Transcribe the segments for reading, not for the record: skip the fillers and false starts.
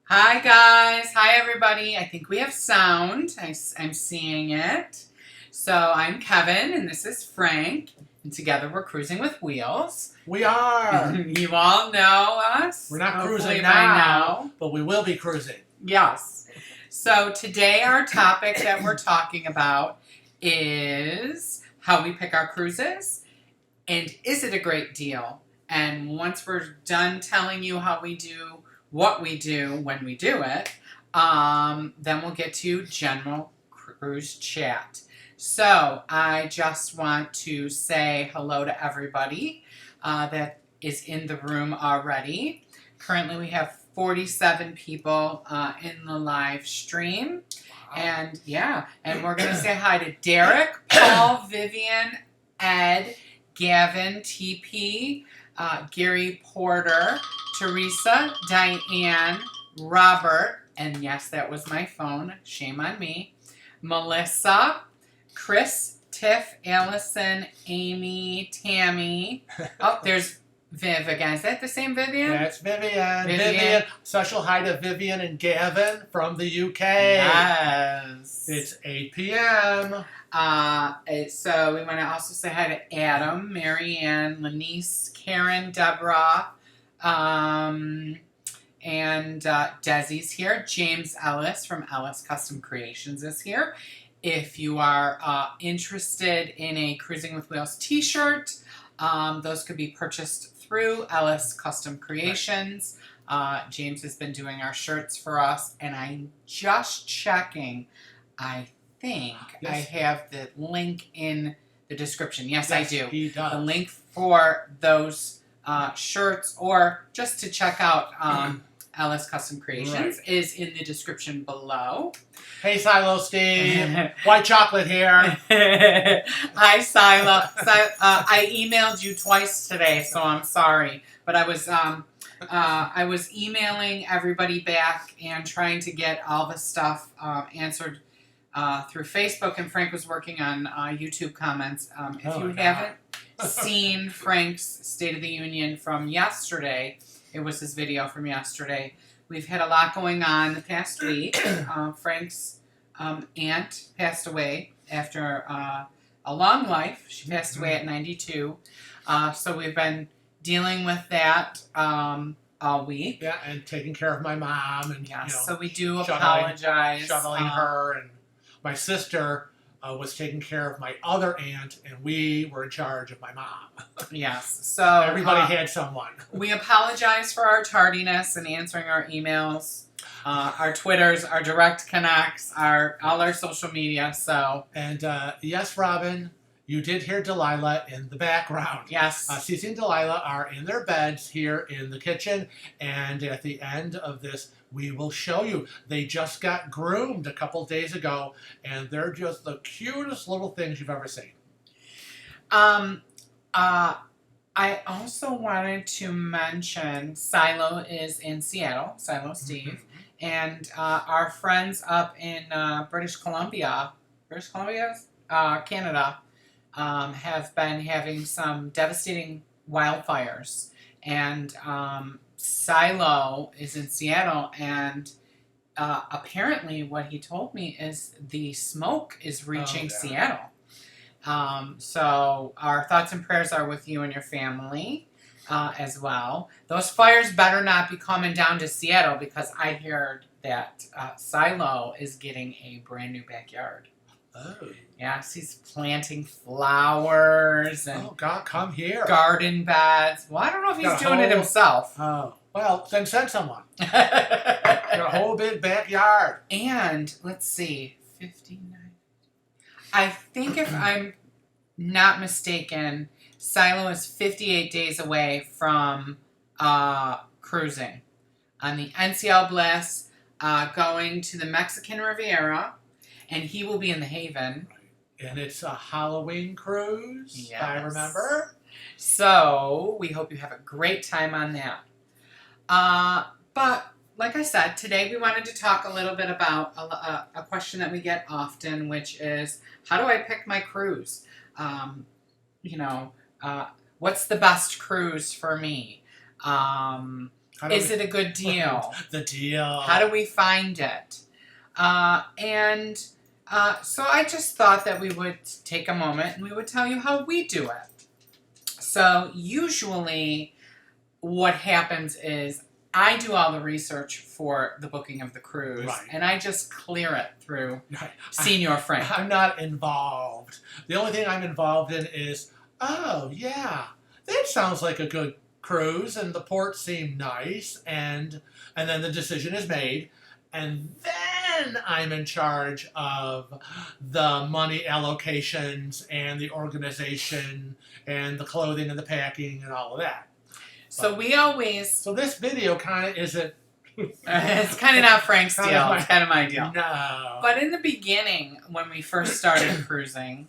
Hi guys, hi everybody. I think we have sound. I'm seeing it. So I'm Kevin and this is Frank, and together we're cruising with wheels. We are. You all know us. We're not hopefully cruising by now, but we will be cruising. Yes. So today our topic that we're talking about is how we pick our cruises and is it a great deal? And once we're done telling you how we do what we do when we do it, then we'll get to general cruise chat. So I just want to say hello to everybody that is in the room already. Currently we have 47 people in the live stream. Wow. And we're going to say hi to Derek, Paul, Vivian, Ed, Gavin, TP, Gary Porter, Teresa, Diane, Robert, and yes, that was my phone, shame on me, Melissa, Chris, Tiff, Allison, Amy, Tammy. Oh, there's Viv again. Is that the same Vivian? That's Vivian. Special hi to Vivian and Gavin from the UK. Yes. It's 8 p.m. So we want to also say hi to Adam, Marianne, Lanice, Karen, Deborah, and Desi's here. James Ellis from Ellis Custom Creations is here. If you are interested in a Cruising with Wheels t-shirt, those could be purchased through Ellis Custom Creations. James has been doing our shirts for us, and I'm just checking. I think I have the link in the description. Yes, I do. He does. The link for those shirts, or just to check out Ellis Custom Creations, is in the description below. Hey, Silo Steve. White chocolate here. Hi, Silo. I emailed you twice today, so I'm sorry. But I was emailing everybody back and trying to get all the stuff answered through Facebook, and Frank was working on YouTube comments. If you haven't seen Frank's State of the Union from yesterday, it was his video from yesterday. We've had a lot going on the past week. Frank's aunt passed away after a long life. She passed away at 92. So we've been dealing with that all week. Yeah, and taking care of my mom. And, so we do apologize. Shuttling her. And my sister was taking care of my other aunt, and we were in charge of my mom. Yes. So everybody had someone. We apologize for our tardiness in answering our emails, our Twitters, our direct connects, all our social media. So yes, Robin, you did hear Delilah in the background. Yes. Cece and Delilah are in their beds here in the kitchen, and at the end of this, we will show you. They just got groomed a couple days ago, and they're just the cutest little things you've ever seen. I also wanted to mention Silo is in Seattle, Silo Steve, and our friends up in British Columbia, Canada, have been having some devastating wildfires, and Silo is in Seattle, and apparently what he told me is the smoke is reaching Seattle. So our thoughts and prayers are with you and your family as well. Those fires better not be coming down to Seattle, because I heard that Silo is getting a brand new backyard. Oh. Yes, he's planting flowers and God, come here. Garden beds. Well, I don't know if he's doing it himself. Oh, well, then send someone. Got a whole big backyard. And let's see, 59. I think if I'm not mistaken, Silo is 58 days away from cruising on the NCL Bliss, going to the Mexican Riviera, and he will be in the Haven. And it's a Halloween cruise, yes. I remember. So we hope you have a great time on that. But like I said, today we wanted to talk a little bit about a question that we get often, which is, how do I pick my cruise? What's the best cruise for me? Is it a good deal? The deal. How do we find it? So I just thought that we would take a moment and we would tell you how we do it. So usually what happens is I do all the research for the booking of the cruise, Right. and I just clear it through Right. Senior Frank. I'm not involved. The only thing I'm involved in is, oh yeah, that sounds like a good cruise, and the ports seem nice, and then the decision is made, and then I'm in charge of the money allocations and the organization and the clothing and the packing and all of that. So we always, So this video kind of isn't. it's kind of not Frank's deal, it's kind of my deal. No. But in the beginning, when we first started cruising,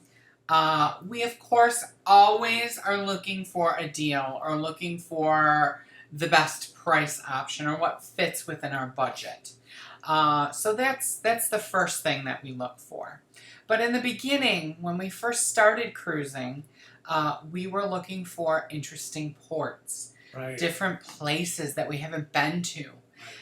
we of course always are looking for a deal or looking for the best price option or what fits within our budget. So that's the first thing that we look for. But in the beginning, when we first started cruising, we were looking for interesting ports, Right. different places that we haven't been to.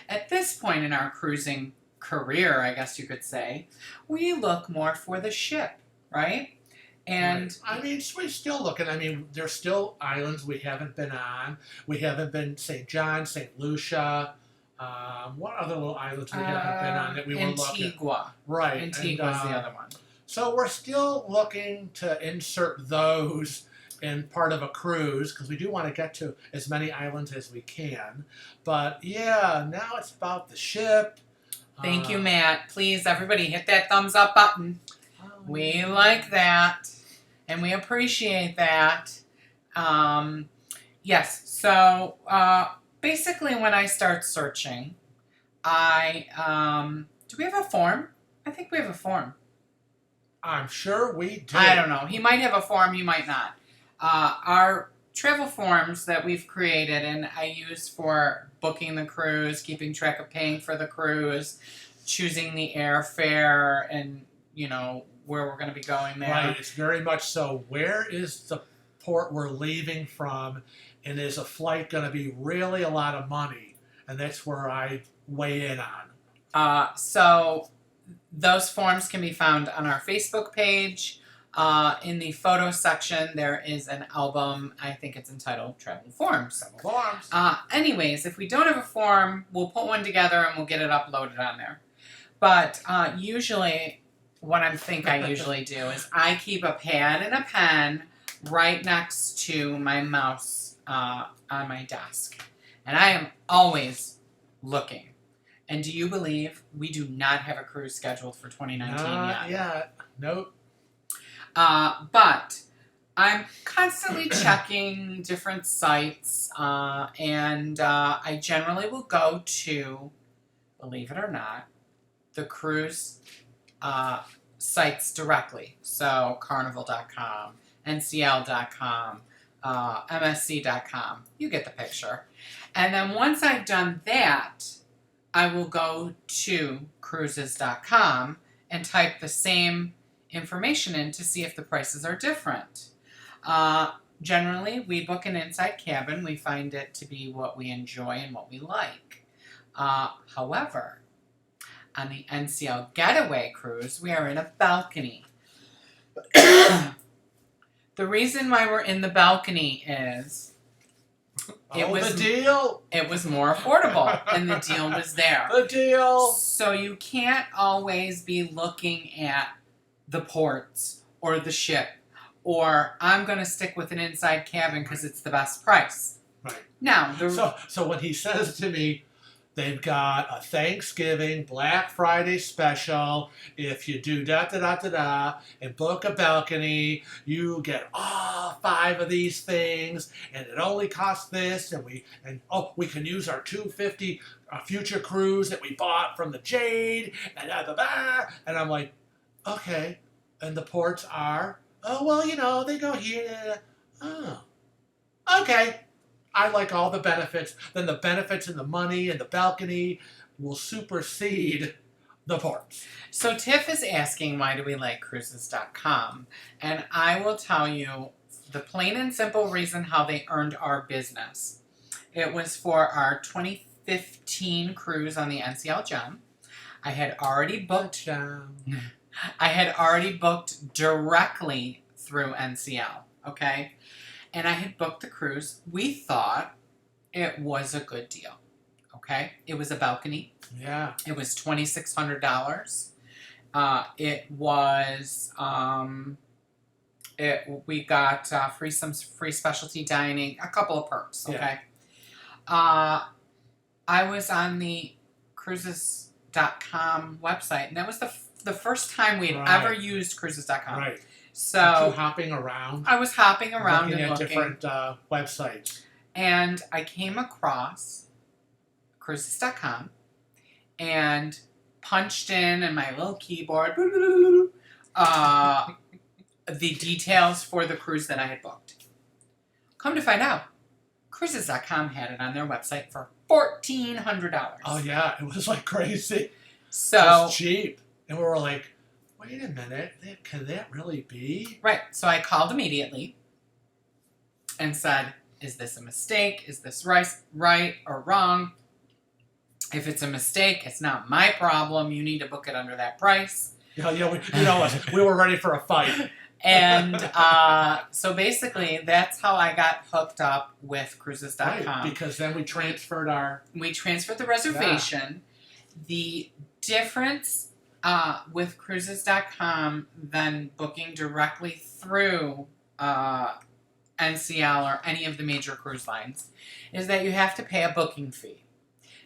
At this point in our cruising career, I guess you could say, we look more for the ship, right? And right. I mean, we're still looking. I mean, there's still islands we haven't been on. We haven't been St. John, St. Lucia. What other little islands we haven't been on that we were looking? Antigua. Right. Antigua's the other one. So we're still looking to insert those in part of a cruise because we do want to get to as many islands as we can. But yeah, now it's about the ship. Thank you, Matt. Please, everybody, hit that thumbs up button. We like that, and we appreciate that. Yes, so basically when I start searching, do we have a form? I think we have a form. I'm sure we do. I don't know. He might have a form, he might not. Our travel forms that we've created and I use for booking the cruise, keeping track of paying for the cruise, choosing the airfare, and, you know, where we're going to be going there. Right, it's very much so. Where is the port we're leaving from, and is a flight going to be really a lot of money? And that's where I weigh in on. So those forms can be found on our Facebook page. In the photo section, there is an album. I think it's entitled Travel Forms. Travel Forms. Anyways, if we don't have a form, we'll put one together and we'll get it uploaded on there. But usually, what I think I usually do is I keep a pad and a pen right next to my mouse on my desk. And I am always looking. And do you believe we do not have a cruise scheduled for 2019 Not yet? yet. Nope. But I'm constantly checking different sites, and I generally will go to, believe it or not, the cruise sites directly. So Carnival.com, NCL.com, MSC.com. You get the picture. And then once I've done that, I will go to cruises.com and type the same information in to see if the prices are different. Generally, we book an inside cabin. We find it to be what we enjoy and what we like. However, on the NCL Getaway Cruise, we are in a balcony. The reason why we're in the balcony is The deal. it was more affordable, and the deal was there. The deal. So you can't always be looking at the ports or the ship, or I'm going to stick with an inside cabin because it's the best price. Right. Now, So when he says to me, they've got a Thanksgiving Black Friday special. If you do da-da-da-da-da and book a balcony, you get all 5 of these things, and it only costs this, and we can use our $250 future cruise that we bought from the Jade, and da-da-da. And I'm like, okay, and the ports are, oh, well, you know, they go here. Oh, okay. I like all the benefits. Then the benefits and the money and the balcony will supersede the ports. So Tiff is asking, why do we like cruises.com? And I will tell you the plain and simple reason how they earned our business It was for our 2015 cruise on the NCL Gem. I had already booked. I had already booked directly through NCL. Okay, and I had booked the cruise. We thought it was a good deal. Okay, it was a balcony. Yeah. It was $2,600. It was we got some free specialty dining, a couple of perks. Okay. Yeah. I was on the cruises.com website, and that was the first time we had ever used cruises.com. Right. So Weren't you hopping around? I was hopping around looking and at looking different websites. And I came across cruises.com and punched in my little keyboard the details for the cruise that I had booked. Come to find out, cruises.com had it on their website for $1,400. Oh yeah, it was like crazy. So it was cheap, and we were like, "Wait a minute, can that really be?" Right. So I called immediately and said, "Is this a mistake? Is this right or wrong? If it's a mistake, it's not my problem. You need to book it under that price." Yeah, we were ready for a fight. And so basically, that's how I got hooked up with cruises.com. Right, because then we transferred the reservation. Yeah. The difference with cruises.com than booking directly through NCL or any of the major cruise lines is that you have to pay a booking fee.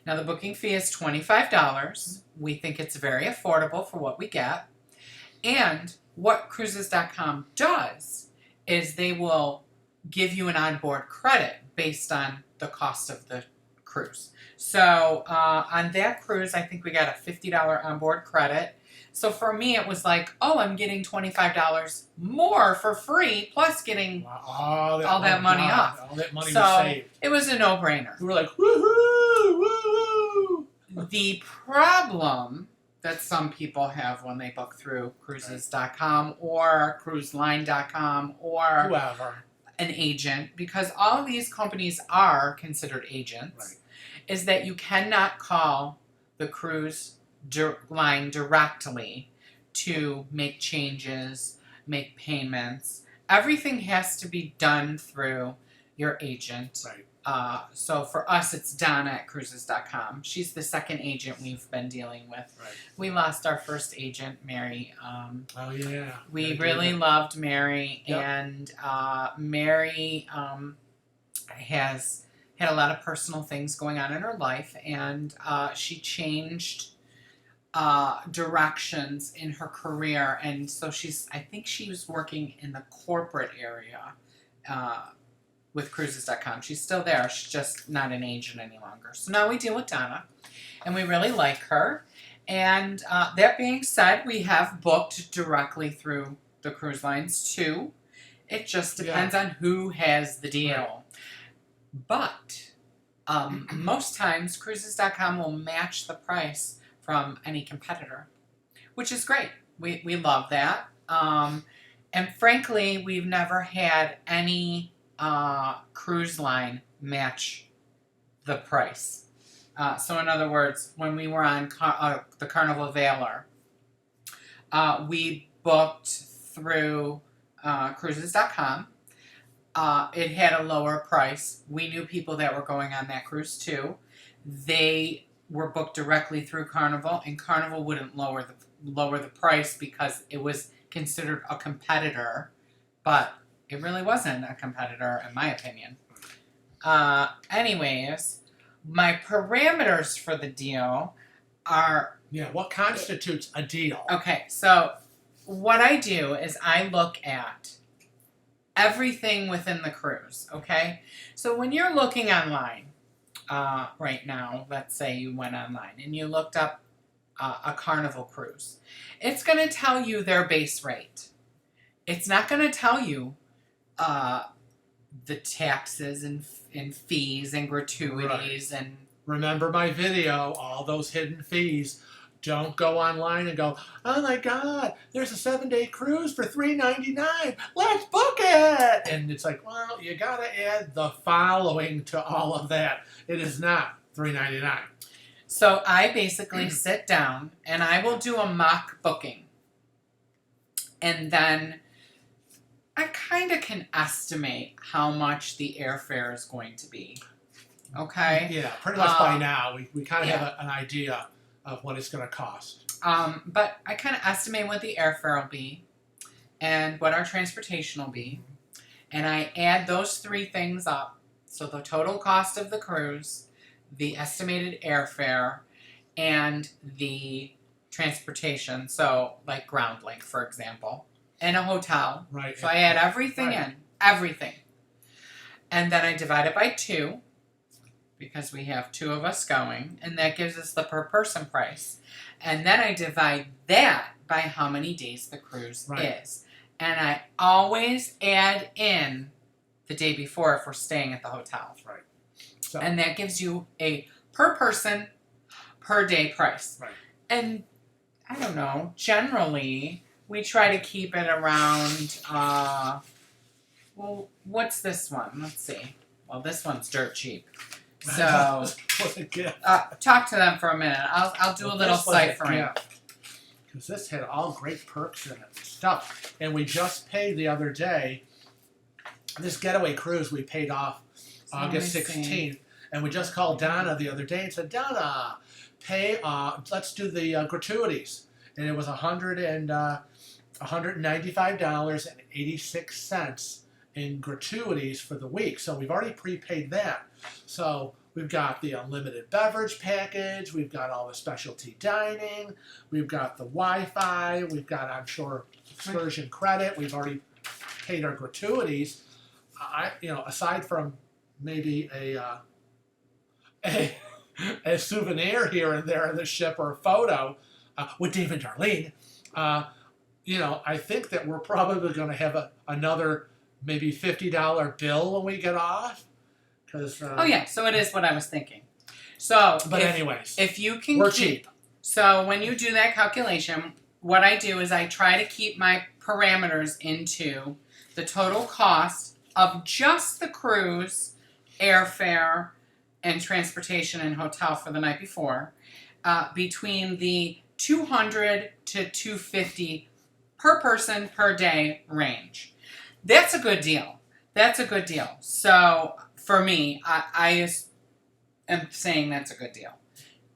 Now, the booking fee is $25. We think it's very affordable for what we get. And what cruises.com does is they will give you an onboard credit based on the cost of the cruise. So on that cruise, I think we got a $50 onboard credit. So for me, it was like, oh, I'm getting $25 more for free, plus getting all that money off. All that money so was saved. It was a no-brainer. We were like, woohoo, woohoo. The problem that some people have when they book through cruises.com or cruiseline.com or whoever, an agent, because all of these companies are considered agents, is that you cannot call the cruise line directly to make changes, make payments. Everything has to be done through your agent. Right. So for us, it's Donna at cruises.com. She's the second agent we've been dealing with. Right. We lost our first agent, Mary. Oh yeah. We really loved Mary, Yep. and Mary has had a lot of personal things going on in her life, and she changed directions in her career, and so I think she was working in the corporate area with cruises.com. She's still there. She's just not an agent any longer. So now we deal with Donna, and we really like her. And that being said, we have booked directly through the cruise lines too. It just depends on who has the deal. Right. But most times, cruises.com will match the price from any competitor, which is great. We love that. And frankly, we've never had any cruise line match the price. So in other words, when we were on the Carnival Valor, we booked through cruises.com. It had a lower price. We knew people that were going on that cruise too. They were booked directly through Carnival, and Carnival wouldn't lower the price because it was considered a competitor, but it really wasn't a competitor in my opinion. Anyways, my parameters for the deal are... Yeah, what constitutes a deal? Okay, so what I do is I look at everything within the cruise, okay? So when you're looking online right now, let's say you went online and you looked up a Carnival cruise, it's going to tell you their base rate. It's not going to tell you the taxes and fees and gratuities and... Remember my video, all those hidden fees. Don't go online and go, oh my God, there's a 7-day cruise for $3.99. Let's book it. And it's like, well, you got to add the following to all of that. It is not $3.99. So I basically sit down and I will do a mock booking. And then I kind of can estimate how much the airfare is going to be. Okay? Yeah, pretty much by now, we kind of yeah. have an idea of what it's going to cost. But I kind of estimate what the airfare will be and what our transportation will be. And I add those three things up. So the total cost of the cruise, the estimated airfare, and the transportation. So like ground link, for example, and a hotel. Right. So I add everything in. Everything. And then I divide it by 2. Because we have 2 of us going, and that gives us the per person price. And then I divide that by how many days the cruise is. And I always add in the day before if we're staying at the hotel. Right. So, and that gives you a per person, per day price. Right. And I don't know, generally, we try to keep it around, well, what's this one? Let's see. Well, this one's dirt cheap. So, talk to them for a minute. I'll do a little ciphering. Because this had all great perks in it and stuff. And we just paid the other day, this getaway cruise we paid off August 16th. And we just called Donna the other day and said, Donna, let's do the gratuities. And it was $195.86 in gratuities for the week. So we've already prepaid that. So we've got the unlimited beverage package, we've got all the specialty dining, we've got the Wi-Fi, we've got onshore excursion credit, we've already paid our gratuities. Aside from maybe a souvenir here and there in the ship or a photo with Dave and Darlene, I think that we're probably going to have another maybe $50 bill when we get off. Oh yeah, so it is what I was thinking. So, anyways, if you can, we're cheap. So when you do that calculation, what I do is I try to keep my parameters into the total cost of just the cruise, airfare, and transportation and hotel for the night before, between the $200 to $250 per person per day range. That's a good deal. So for me, I am saying that's a good deal.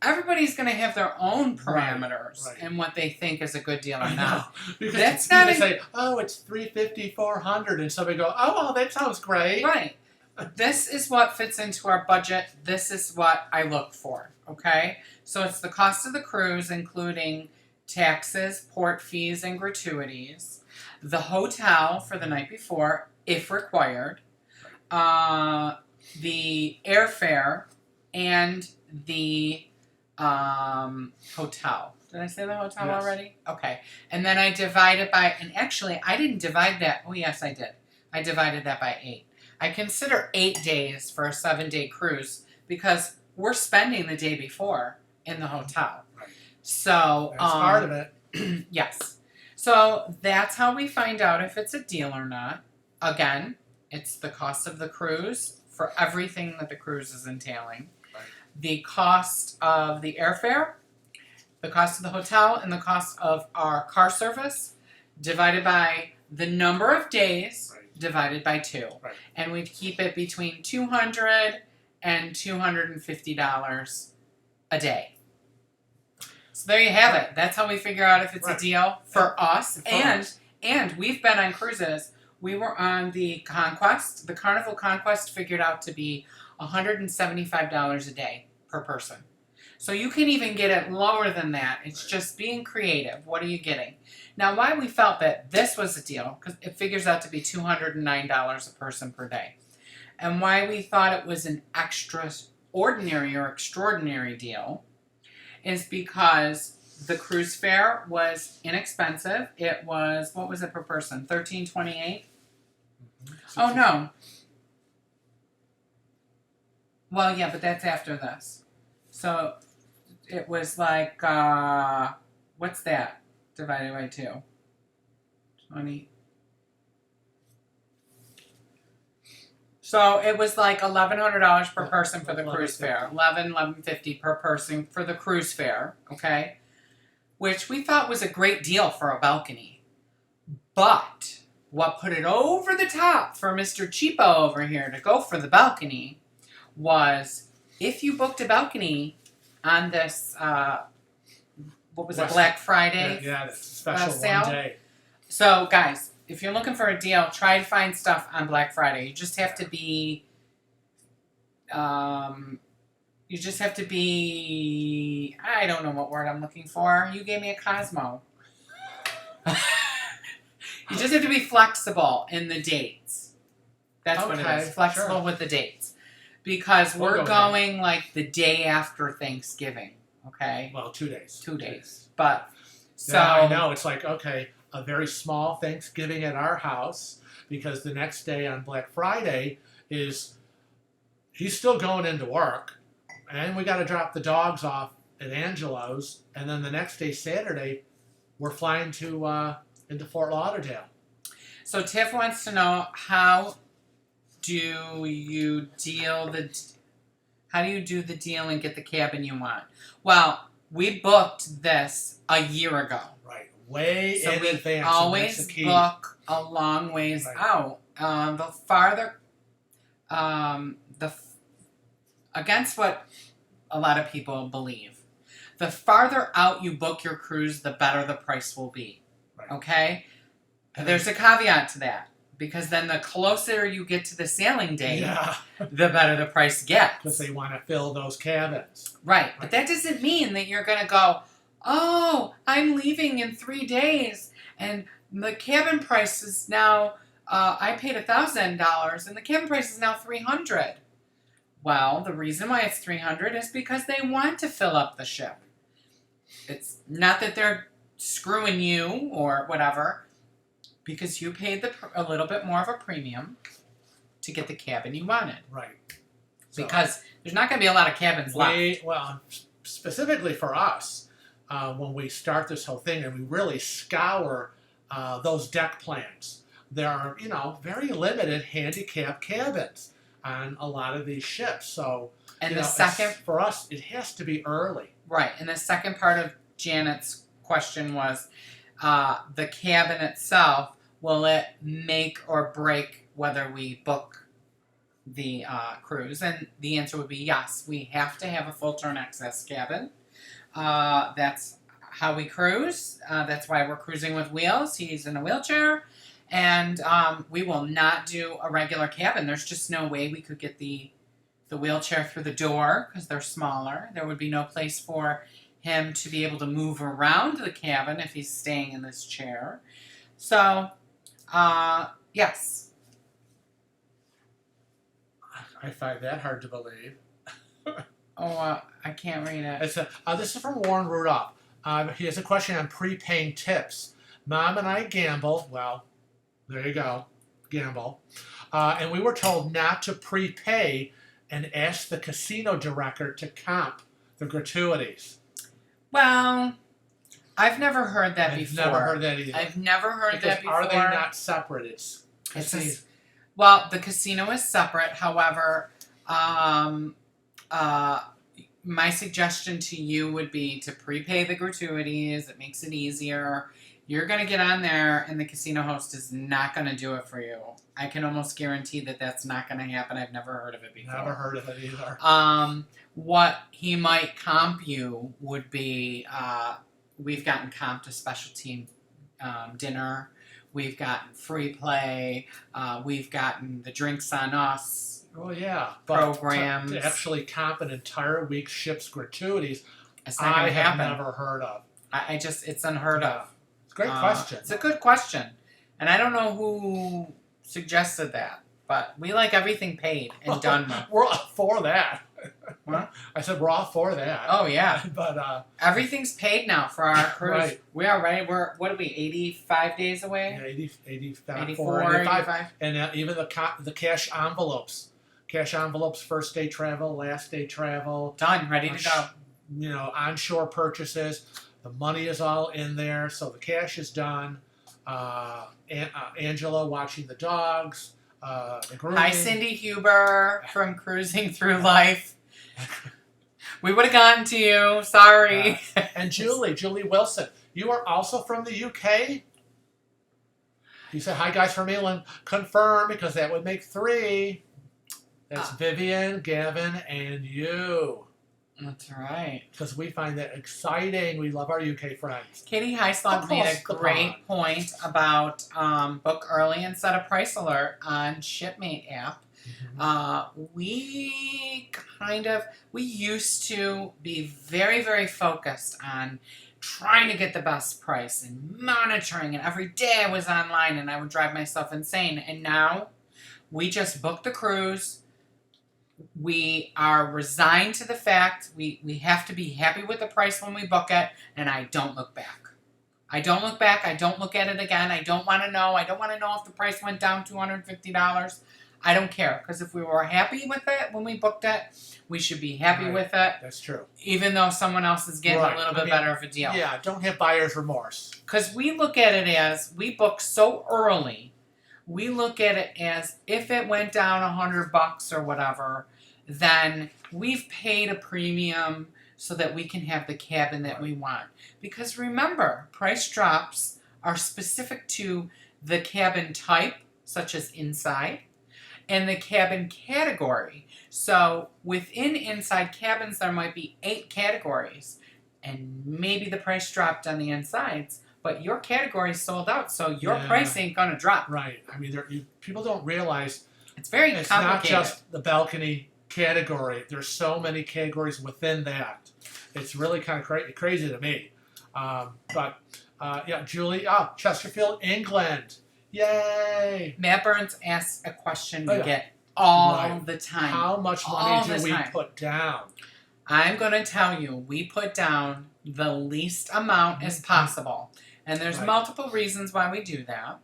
Everybody's going to have their own parameters and what they think is a good deal or not. Because that's not say, oh, it's $350, $400, and somebody go, oh, well, that sounds great. Right. This is what fits into our budget. This is what I look for. Okay? So it's the cost of the cruise, including taxes, port fees, and gratuities. The hotel for the night before, if required. The airfare and the hotel. Did I say the hotel already? Okay. And then I divide it by, and actually I didn't divide that. Oh yes, I did. I divided that by 8. I consider 8 days for a 7-day cruise because we're spending the day before in the hotel. Right. So that's part of it. Yes. So that's how we find out if it's a deal or not. Again, it's the cost of the cruise for everything that the cruise is entailing. Right. The cost of the airfare, the cost of the hotel, and the cost of our car service divided by the number of days divided by 2. Right. And we keep it between $200 and $250 a day. So there you have it. That's how we figure out if it's a deal for us. And we've been on cruises. We were on the Conquest. The Carnival Conquest figured out to be $175 a day per person. So you can even get it lower than that. It's just being creative. What are you getting? Now, why we felt that this was a deal, because it figures out to be $209 a person per day. And why we thought it was an extraordinary or extraordinary deal is because the cruise fare was inexpensive. It was, what was it per person? $13.28? Oh, no. Well, yeah, but that's after this. So it was like, what's that divided by 2? 20. So it was like $1,100 per person for the cruise fare. $1150 per person for the cruise fare, okay? Which we thought was a great deal for a balcony. But what put it over the top for Mr. Cheapo over here to go for the balcony was if you booked a balcony on this, what was it, Black Friday? Yeah, it's a special sale. one day. So, guys, if you're looking for a deal, try to find stuff on Black Friday. You just have to be, I don't know what word I'm looking for. You gave me a Cosmo. You just have to be flexible in the dates. That's what it is. Flexible with the dates. Because we're going like the day after Thanksgiving. Okay? Well, 2 days. 2 days. But, so. Yeah, I know. It's like, okay, a very small Thanksgiving at our house because the next day on Black Friday he's still going into work and we got to drop the dogs off at Angelo's and then the next day, Saturday, we're flying to into Fort Lauderdale. So Tiff wants to know how do you do the deal and get the cabin you want? Well, we booked this a year ago. Right, way so in we advance. Always book a long ways out. The farther, against what a lot of people believe, the farther out you book your cruise, the better the price will be. Right. Okay? There's a caveat to that. Because then the closer you get to the sailing date, the better the price gets. Because they want to fill those cabins. Right. But that doesn't mean that you're going to go, oh, I'm leaving in 3 days. And the cabin price is now, I paid $1,000 and the cabin price is now $300. Well, the reason why it's $300 is because they want to fill up the ship. It's not that they're screwing you or whatever, because you paid a little bit more of a premium to get the cabin you wanted. Right. Because there's not going to be a lot of cabins left. Well, specifically for us, when we start this whole thing and we really scour those deck plans, there are, very limited handicap cabins on a lot of these ships. So, and for us, it has to be early. Right. And the second part of Janet's question was, the cabin itself, will it make or break whether we book the cruise? And the answer would be yes. We have to have a full turn access cabin. That's how we cruise. That's why we're cruising with wheels. He's in a wheelchair. And we will not do a regular cabin. There's just no way we could get the wheelchair through the door because they're smaller. There would be no place for him to be able to move around the cabin if he's staying in this chair. So, yes. I find that hard to believe. I can't read it. This is from Warren Rudolph. He has a question on prepaying tips. Mom and I gamble. Well, there you go. Gamble. And we were told not to prepay and ask the casino director to comp the gratuities. Well, I've never heard that before. I've never heard that either. I've never heard that before. Are they not separate? It's well, the casino is separate. However, my suggestion to you would be to prepay the gratuities. It makes it easier. You're going to get on there, and the casino host is not going to do it for you. I can almost guarantee that that's not going to happen. I've never heard of it before. Never heard of it either. What he might comp you would be, we've gotten comped a specialty dinner. We've gotten free play. We've gotten the Drinks on Us. Oh, yeah. Programs. But to actually comp an entire week's ship's gratuities, I have never heard of. It's unheard of. Great question. It's a good question. And I don't know who suggested that, but we like everything paid and done. We're all for that. What? I said we're all for that. Oh, yeah. But everything's paid now for our cruise. Right. We are ready. What are we, 85 days away? Yeah, 85. 85. And even the cash envelopes. Cash envelopes, first day travel, last day travel. Done. Ready to go. onshore purchases. The money is all in there, so the cash is done. Angela watching the dogs, the grooming. Hi, Cindy Huber from Cruising Through Life. We would have gotten to you. Sorry. And Julie Wilson. You are also from the UK? You said, hi, guys from England. Confirm, because that would make 3. That's Vivian, Gavin, and you. That's right. Because we find that exciting. We love our UK friends. Katie Heislog made a great point about book early and set a price alert on Shipmate app. Mm-hmm. We used to be very, very focused on trying to get the best price and monitoring, and every day I was online and I would drive myself insane. And now we just book the cruise. We are resigned to the fact we have to be happy with the price when we book it, and I don't look back. I don't look back. I don't look at it again. I don't want to know. I don't want to know if the price went down $250. I don't care, because if we were happy with it when we booked it, we should be happy with it. That's true. Even though someone else is getting a little bit better of a deal. Yeah, don't have buyer's remorse. Because we look at it as, we book so early, we look at it as if it went down $100 or whatever, then we've paid a premium so that we can have the cabin that we want. Because remember, price drops are specific to the cabin type, such as inside, and the cabin category. So within inside cabins, there might be 8 categories, and maybe the price dropped on the insides, but your category is sold out, so your price ain't gonna drop. Right. I mean, people don't realize it's very complicated. It's not just the balcony category. There's so many categories within that. It's really kind of crazy to me. Julie, Chesterfield, England. Yay! Matt Burns asks a question we get all the time. How much money do we put down? I'm going to tell you, we put down the least amount as possible. And there's multiple reasons why we do that.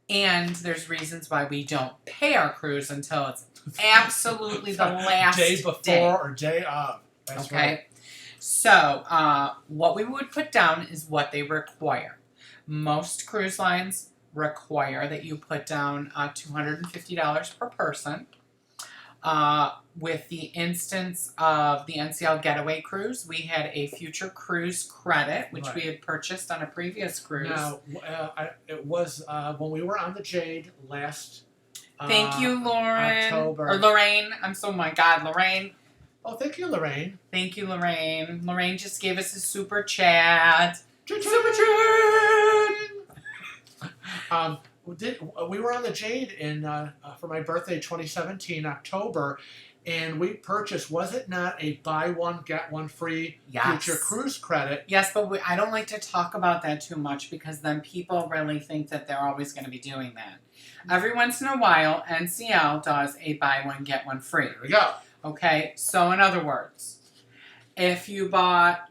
And there's reasons why we don't pay our cruise until it's absolutely the last day before or day of. That's right. So what we would put down is what they require. Most cruise lines require that you put down $250 per person. With the instance of the NCL Getaway Cruise, we had a future cruise credit, which we had purchased on a previous cruise. Now, it was when we were on the Jade last Thank you, Lauren. October. Or Lorraine. Lorraine. Oh, thank you, Lorraine. Thank you, Lorraine. Lorraine just gave us a super chat. Super chat! We were on the Jade for my birthday, 2017, October, and we purchased, was it not a buy one, get one free future cruise credit? Yes, but I don't like to talk about that too much, because then people really think that they're always going to be doing that. Every once in a while, NCL does a buy one, get one free. There we go. Okay, so in other words, if you bought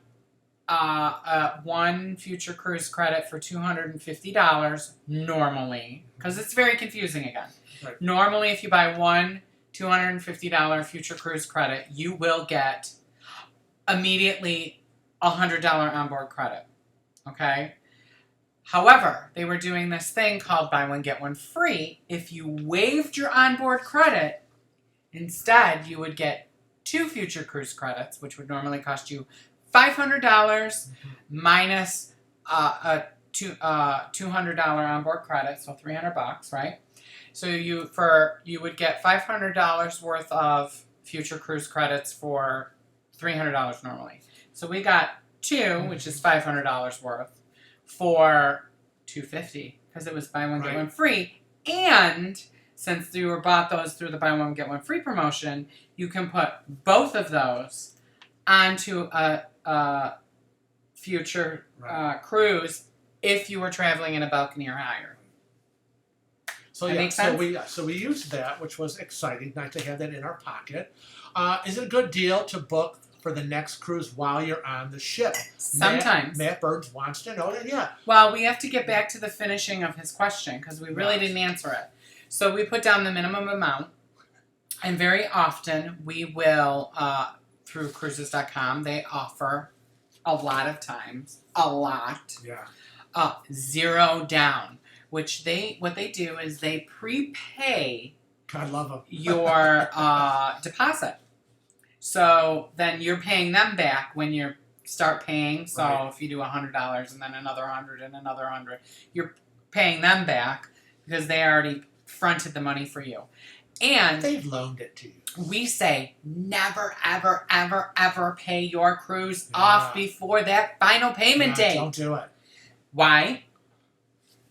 one future cruise credit for $250 normally, because it's very confusing again. Right. Normally, if you buy one $250 future cruise credit, you will get immediately $100 onboard credit. Okay? However, they were doing this thing called buy one, get one free. If you waived your onboard credit, instead you would get 2 future cruise credits, which would normally cost you $500 minus a $200 onboard credit, so $300, right? So you would get $500 worth of future cruise credits for $300 normally. So we got 2, which is $500 worth, for $250, because it was buy one get one free. And since you were bought those through the buy one get one free promotion, you can put both of those onto a future cruise if you were traveling in a balcony or higher. So that makes sense? So we used that, which was exciting. Nice to have that in our pocket. Is it a good deal to book for the next cruise while you're on the ship? Sometimes. Matt Burns wants to know that. Well, we have to get back to the finishing of his question, because we really didn't answer it. So we put down the minimum amount, and very often we will through cruises.com, they offer a lot of times, Yeah. 0 down, which what they do is they prepay I love them. your deposit. So then you're paying them back when you start paying. So Right. if you do $100 and then another 100 and another 100, you're paying them back because they already fronted the money for you. And They've loaned it to you. we say never, ever, ever, ever pay your cruise off before that final payment date. Don't do it. Why?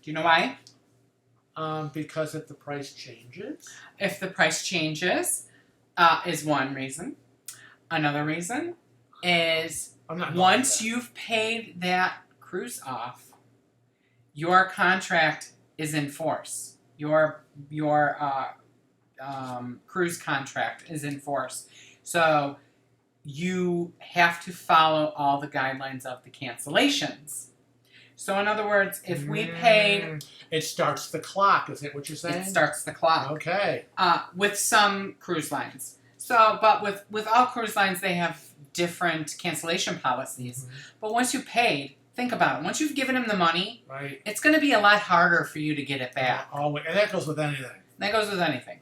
Do you know why? Because if the price changes. If the price changes, is one reason. Another reason is once you've paid that cruise off, your contract is in force. Your cruise contract is in force. So you have to follow all the guidelines of the cancellations. So in other words, if we paid... It starts the clock, is it what you're saying? It starts the clock. Okay. With some cruise lines. So, but with all cruise lines, they have different cancellation policies. Mm-hmm. But once you paid, think about it. Once you've given them the money, right, it's going to be a lot harder for you to get it back. Always. And that goes with anything. That goes with anything.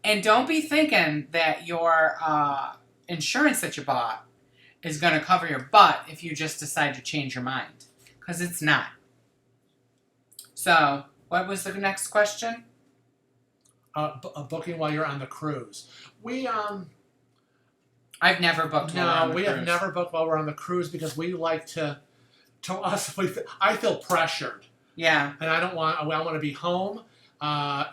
And don't be thinking that your insurance that you bought is going to cover your butt if you just decide to change your mind. Because it's not. So, what was the next question? Booking while you're on the cruise. I've never booked while we're on the cruise. have never booked while we're on the cruise because we like to us, I feel pressured. Yeah. And I want to be home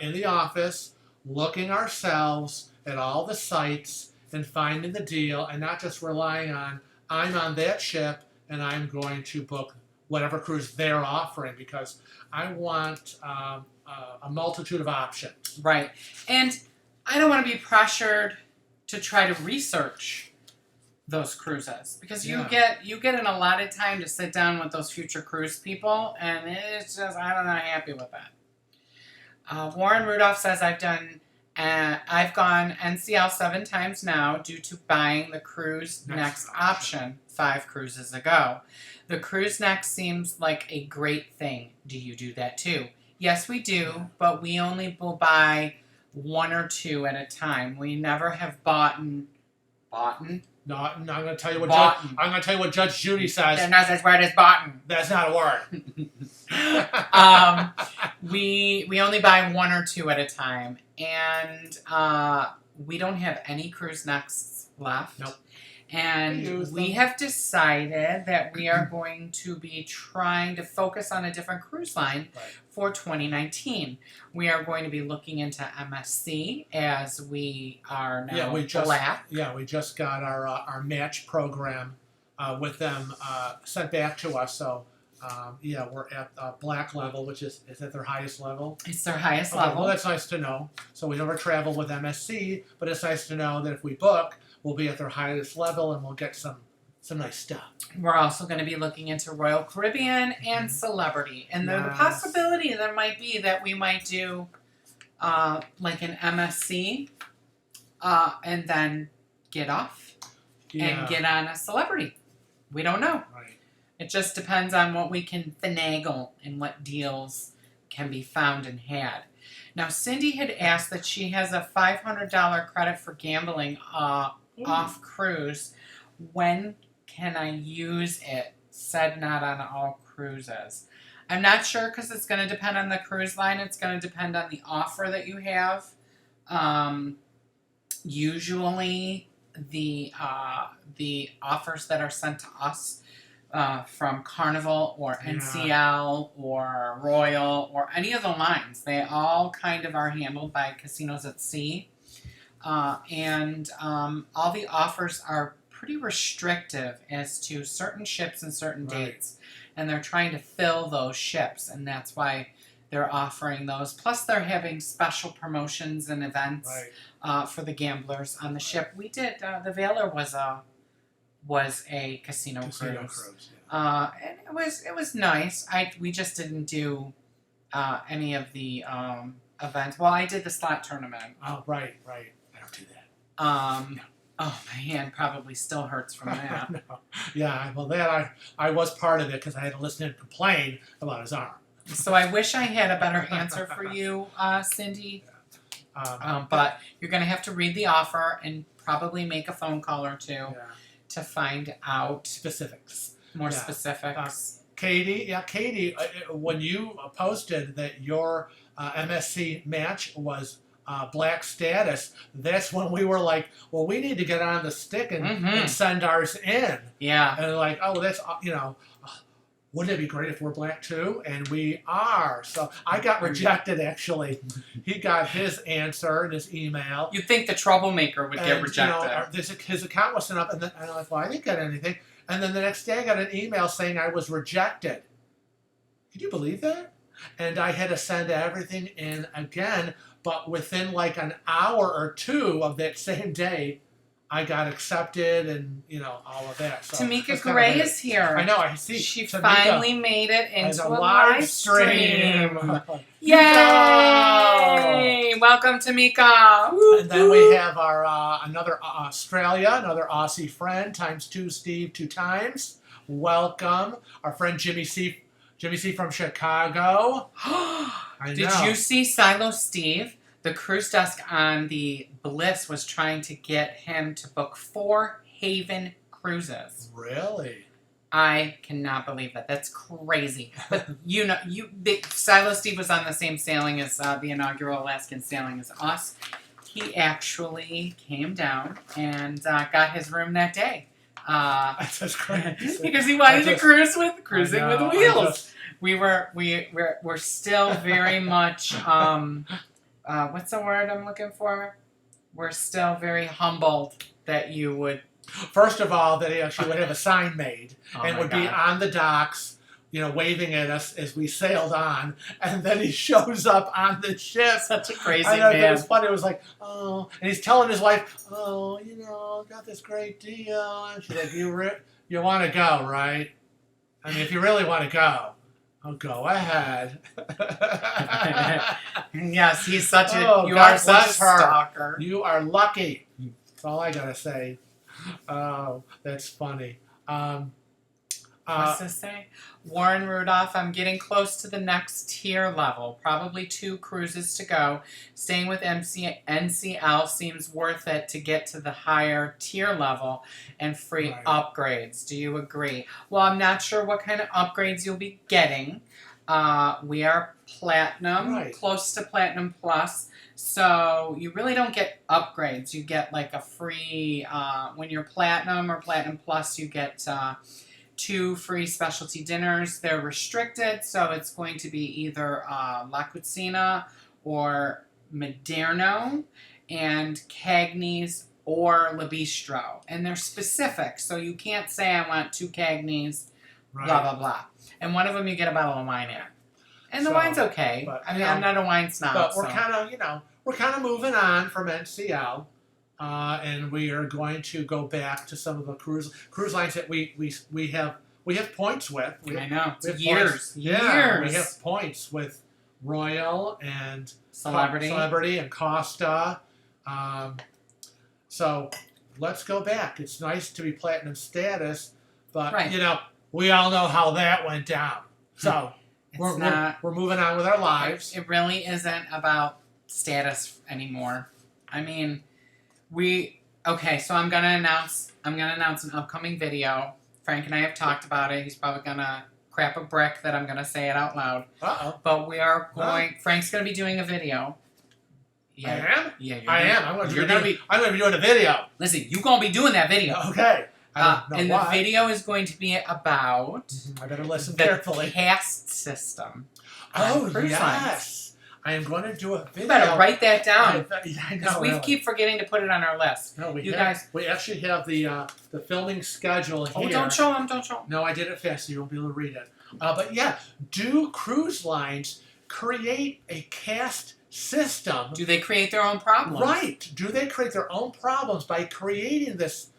in the office looking ourselves at all the sites and finding the deal and not just relying on, I'm on that ship and I'm going to book whatever cruise they're offering because I want a multitude of options. Right. And I don't want to be pressured to try to research those cruises because you get an allotted time to sit down with those future cruise people and it's just I'm not happy with that. Warren Rudolph says I've gone NCL 7 times now due to buying the cruise next option 5 cruises ago. The cruise next seems like a great thing. Do you do that too? Yes, we do, but we only will buy 1 or 2 at a time. We never have bought. No, I'm going to tell you what I'm going to tell you what Judge Judy says. They're not as word as bought. That's not a word. We only buy 1 or 2 at a time, and we don't have any cruise nexts left. Nope. And we have decided that we are going to be trying to focus on a different cruise line for 2019. We are going to be looking into MSC as we are now black. Yeah, we just got our match program with them sent back to us. So, we're at black level, which is at their highest level. It's their highest level. Well, that's nice to know. So we never travel with MSC, but it's nice to know that if we book, we'll be at their highest level and we'll get some nice stuff. We're also going to be looking into Royal Caribbean and Celebrity. And the possibility there might be that we might do like an MSC and then get off and get on a Celebrity. We don't know. Right. It just depends on what we can finagle and what deals can be found and had. Now, Cindy had asked that she has a $500 credit for gambling off cruise. When can I use it? Said not on all cruises. I'm not sure because it's going to depend on the cruise line. It's going to depend on the offer that you have. Usually, the offers that are sent to us from Carnival or NCL or Royal or any of the lines, they all kind of are handled by Casinos at Sea. And all the offers are pretty restrictive as to certain ships and certain dates. And they're trying to fill those ships, and that's why they're offering those. Plus, they're having special promotions and events for the gamblers on the ship. We did, the Valor was a casino cruise. And it was nice. We just didn't do any of the events. Well, I did the slot tournament. Oh, right. I don't do that. Oh, my hand probably still hurts from that. No. Yeah, well, that I was part of it because I had to listen to him complain about his arm. So I wish I had a better answer for you, Cindy. But you're going to have to read the offer and probably make a phone call or two to find out specifics. More specifics. Katie, when you posted that your MSC match was black status, that's when we were like, well, we need to get on the stick and send ours in. Yeah. And like, oh, that's, wouldn't it be great if we're black too? And we are. So I got rejected, actually. He got his answer in his email. You'd think the troublemaker would get rejected. His account wasn't up, and I'm like, well, I didn't get anything. And then the next day I got an email saying I was rejected. Could you believe that? And I had to send everything in again, but within like an hour or two of that same day, I got accepted and, all of that. So Tamika Gray is here. I know, I see. She Tamika finally made it into a live stream. Yay! Welcome, Tamika. And then we have our another another Aussie friend, ×2 Steve, 2 times. Welcome. Our friend Jimmy C from Chicago. Did you see Silo Steve? The cruise desk on the Bliss was trying to get him to book 4 Haven cruises. Really? I cannot believe that. That's crazy. But Silo Steve was on the same sailing as the inaugural Alaskan sailing as us. He actually came down and got his room that day. That's crazy. Because he wanted to cruising with wheels. We're still very much what's the word I'm looking for? We're still very humbled that you would. First of all, that he actually would have a sign made and would be on the docks, waving at us as we sailed on, and then he shows up on the ship. Such a crazy I know, man. It was funny. It was like, oh, and he's telling his wife, oh, got this great deal. And she's like, you want to go, right? I mean, if you really want to go. Oh, go ahead. Yes, he's such a. You God are such a bless her. stalker. You are lucky. That's all I gotta say. Oh, that's funny. What's this say? Warren Rudolph, I'm getting close to the next tier level. Probably 2 cruises to go. Staying with NCL seems worth it to get to the higher tier level and free upgrades. Do you agree? Well, I'm not sure what kind of upgrades you'll be getting. We are Platinum, close to Platinum Plus. So you really don't get upgrades. You get like a free, when you're Platinum or Platinum Plus, you get 2 free specialty dinners. They're restricted, so it's going to be either La Cucina or Maderno, and Cagney's or Le Bistro. And they're specific, so you can't say I want 2 Cagney's, blah, blah, blah. And one of them you get a bottle of wine in. And the wine's okay. But, I mean, I'm not a wine snob. But we're kind of moving on from NCL. And we are going to go back to some of the cruise lines that we have points with. I know. We have years. Points. Yeah, we have points with Royal and Celebrity and Costa. So let's go back. It's nice to be platinum status, but we all know how that went down. So we're moving on with our lives. It really isn't about status anymore. I mean. So I'm gonna announce an upcoming video. Frank and I have talked about it. He's probably gonna crap a brick that I'm gonna say it out loud. But we are going. Frank's gonna be doing a video. Yeah. I am. Yeah, I am. I'm gonna be doing a video. Listen, you're gonna be doing that video. Okay. The video is going to be about. I better listen carefully. The caste system. Oh yes. Lines. I am going to do a video. You better write that down. I know. We keep forgetting to put it on our list. No, we actually have the filming schedule here. Oh, don't show them. No, I did it fast, so you won't be able to read it. But yeah, do cruise lines create a caste system? Do they create their own problems? Right. Do they create their own problems by creating this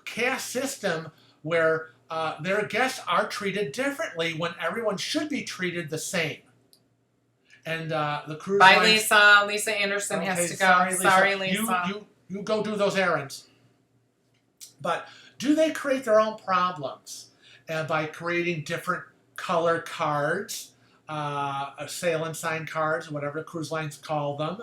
caste system where their guests are treated differently when everyone should be treated the same? And the cruise Bye, lines... Lisa. Lisa Anderson has to go. Sorry, Lisa. You go do those errands. But do they create their own problems by creating different color cards, sail and sign cards, whatever cruise lines call them,